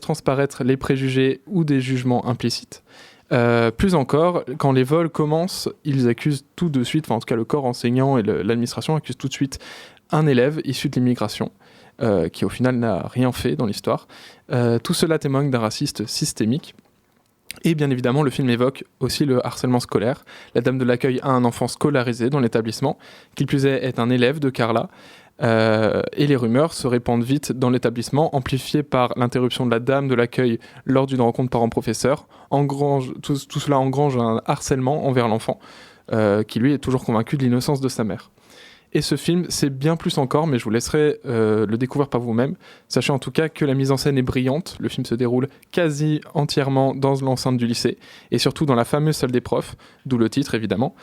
transparaître les préjugés ou des jugements implicites. Plus encore, quand les vols commencent, ils accusent tout de suite, en tout cas le corps enseignant et l'administration accusent tout de suite un élève issu de l'immigration, qui au final n'a rien fait dans l'histoire. Tout cela témoigne d'un racisme systémique. Et bien évidemment, le film évoque aussi le harcèlement scolaire. La dame de l'accueil a un enfant scolarisé dans l'établissement, qui plus est un élève de Carla. Et les rumeurs se répandent vite dans l'établissement, amplifiées par l'interruption de la dame de l'accueil lors d'une rencontre parents-professeurs. Tout cela engrange un harcèlement envers l'enfant, qui lui est toujours convaincu de l'innocence de sa mère. Et ce film, c'est bien plus encore, mais je vous laisserai le découvrir par vous-même. Sachez en tout cas que la mise en scène est brillante. Le film se déroule quasi entièrement dans l'enceinte du lycée, et surtout dans la fameuse salle des profs, d'où le titre évidemment.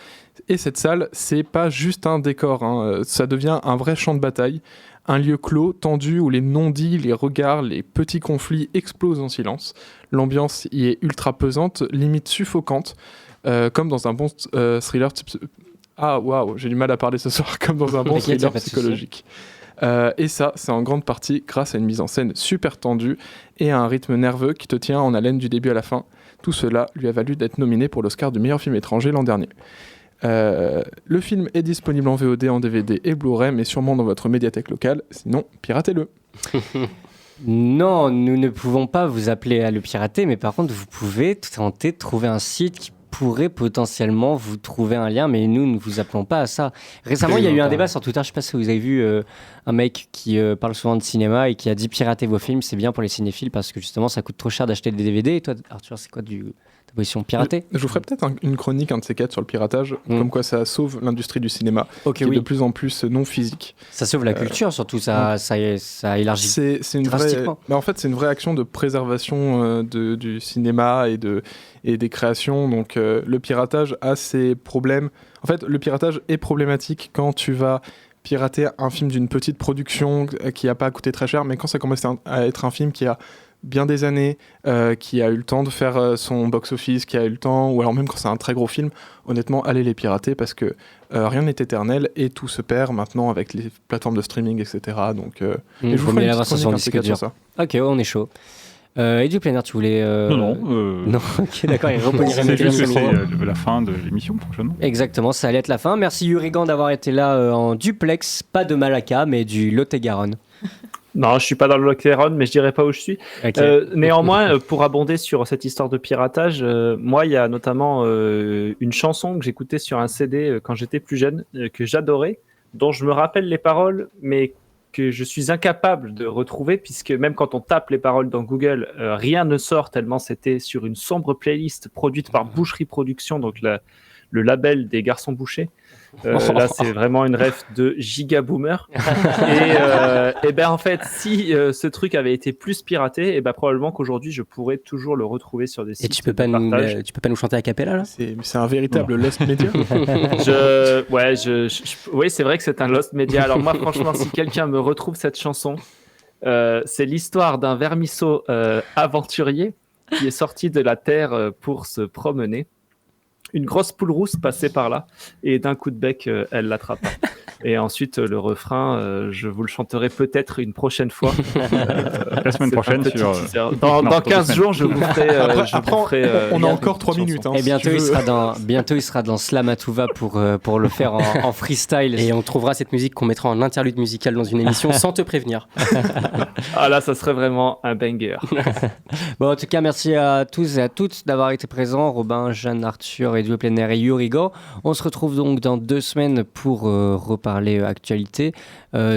Et cette salle, c'est pas juste un décor, hein. Ça devient un vrai champ de bataille, un lieu clos, tendu, où les non-dits, les regards, les petits conflits explosent en silence. L'ambiance y est ultra pesante, limite suffocante, comme dans un bon thriller type... Ah waouh, j'ai du mal à parler ce soir, comme dans un bon thriller psychologique. Et ça, c'est en grande partie grâce à une mise en scène super tendue et à un rythme nerveux qui te tient en haleine du début à la fin. Tout cela lui a valu d'être nominé pour l'Oscar du meilleur film étranger l'an dernier. Le film est disponible en VOD, en DVD et Blu-ray, mais sûrement dans votre médiathèque locale, sinon piratez-le.
Non, nous ne pouvons pas vous appeler à le pirater, mais par contre vous pouvez tenter de trouver un site qui pourrait potentiellement vous trouver un lien, mais nous ne vous appelons pas à ça. Récemment, il y a eu un débat sur Twitter, je ne sais pas si vous avez vu un mec qui parle souvent de cinéma et qui a dit pirater vos films, c'est bien pour les cinéphiles parce que justement ça coûte trop cher d'acheter des DVD. Et toi, Arthur, c'est quoi ta position pirater?
Je vous ferai peut-être une chronique, un de ces quatre, sur le piratage, comme quoi ça sauve l'industrie du cinéma, qui est de plus en plus non physique.
Ça sauve la culture, surtout, ça élargit
c'est une
drastiquement.
En fait, c'est une vraie action de préservation du cinéma et des créations. Donc, le piratage a ses problèmes. En fait, le piratage est problématique quand tu vas pirater un film d'une petite production qui n'a pas coûté très cher, mais quand ça commence à être un film qui a bien des années, qui a eu le temps de faire son box-office, qui a eu le temps, ou alors même quand c'est un très gros film, honnêtement, allez les pirater parce que rien n'est éternel et tout se perd maintenant avec les plateformes de streaming, etc. Donc,
je vous mets la sur disque dur. Ça. Ok, on est chaud. Et du plein air, tu voulais...
Non.
Non, ok, d'accord, il reprendrait
c'est juste que c'est la fin de l'émission prochainement.
Exactement, ça allait être la fin. Merci Yurigan d'avoir été là en duplex, pas de Malacca, mais du Lot-et-Garonne.
Non, je suis pas dans le Lot-et-Garonne, mais je dirais pas où je suis. Okay. Néanmoins, pour abonder sur cette histoire de piratage, moi, il y a notamment une chanson que j'écoutais sur un CD quand j'étais plus jeune, que j'adorais, dont je me rappelle les paroles, mais que je suis incapable de retrouver, puisque même quand on tape les paroles dans Google, rien ne sort tellement c'était sur une sombre playlist produite par Boucherie Productions, donc le label des garçons bouchers. Là, c'est vraiment une ref de giga boomer. Et ben en fait, si ce truc avait été plus piraté, et ben probablement qu'aujourd'hui, je pourrais toujours le retrouver sur des sites.
Et tu peux pas nous chanter a cappella là?
C'est un véritable lost media.
Oui, c'est vrai que c'est un lost media. Alors moi, franchement, si quelqu'un me retrouve cette chanson, c'est l'histoire d'un vermisseau aventurier qui est sorti de la terre pour se promener. Une grosse poule rousse passait par là et d'un coup de bec, elle l'attrapa. Et ensuite, le refrain, je vous le chanterai peut-être une prochaine fois.
La semaine prochaine.
Dans 15 jours, je vous ferai...
on a encore 3 minutes. Hein,
et bientôt, il sera dans Slamatouva pour le faire en freestyle.
Et on trouvera cette musique qu'on mettra en interlude musical dans une émission sans te prévenir.
Ah là, ça serait vraiment un banger.
Bon, en tout cas, merci à tous et à toutes d'avoir été présents. Robin, Jeanne, Arthur, Edu Plein Air et Yurigo. On se retrouve donc dans 2 semaines pour reparler actualité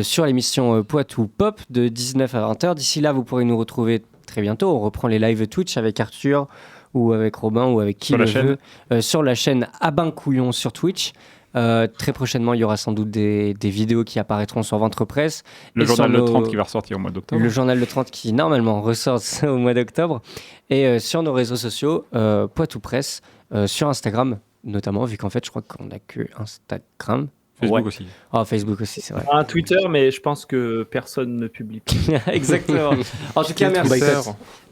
sur l'émission Poitou Pop de 19 à 20h. D'ici là, vous pourrez nous retrouver très bientôt. On reprend les lives Twitch avec Arthur ou avec Robin ou avec qui le veut sur la chaîne Abin Couillon sur Twitch. Très prochainement, il y aura sans doute des vidéos qui apparaîtront sur Ventre Presse.
Le journal de 30 qui va ressortir au mois d'octobre.
Le journal de 30 qui, normalement, ressort au mois d'octobre. Et sur nos réseaux sociaux, Poitou Presse, sur Instagram, notamment, vu qu'en fait, je crois qu'on n'a que Instagram.
Facebook aussi.
Oh, Facebook aussi, c'est vrai.
Un Twitter, mais je pense que personne ne publie.
Exactement. En tout cas,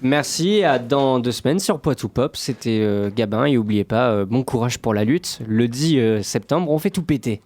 merci. Dans 2 semaines sur Poitou Pop. C'était Gabin. Et n'oubliez pas, bon courage pour la lutte. Le 10 septembre, on fait tout péter.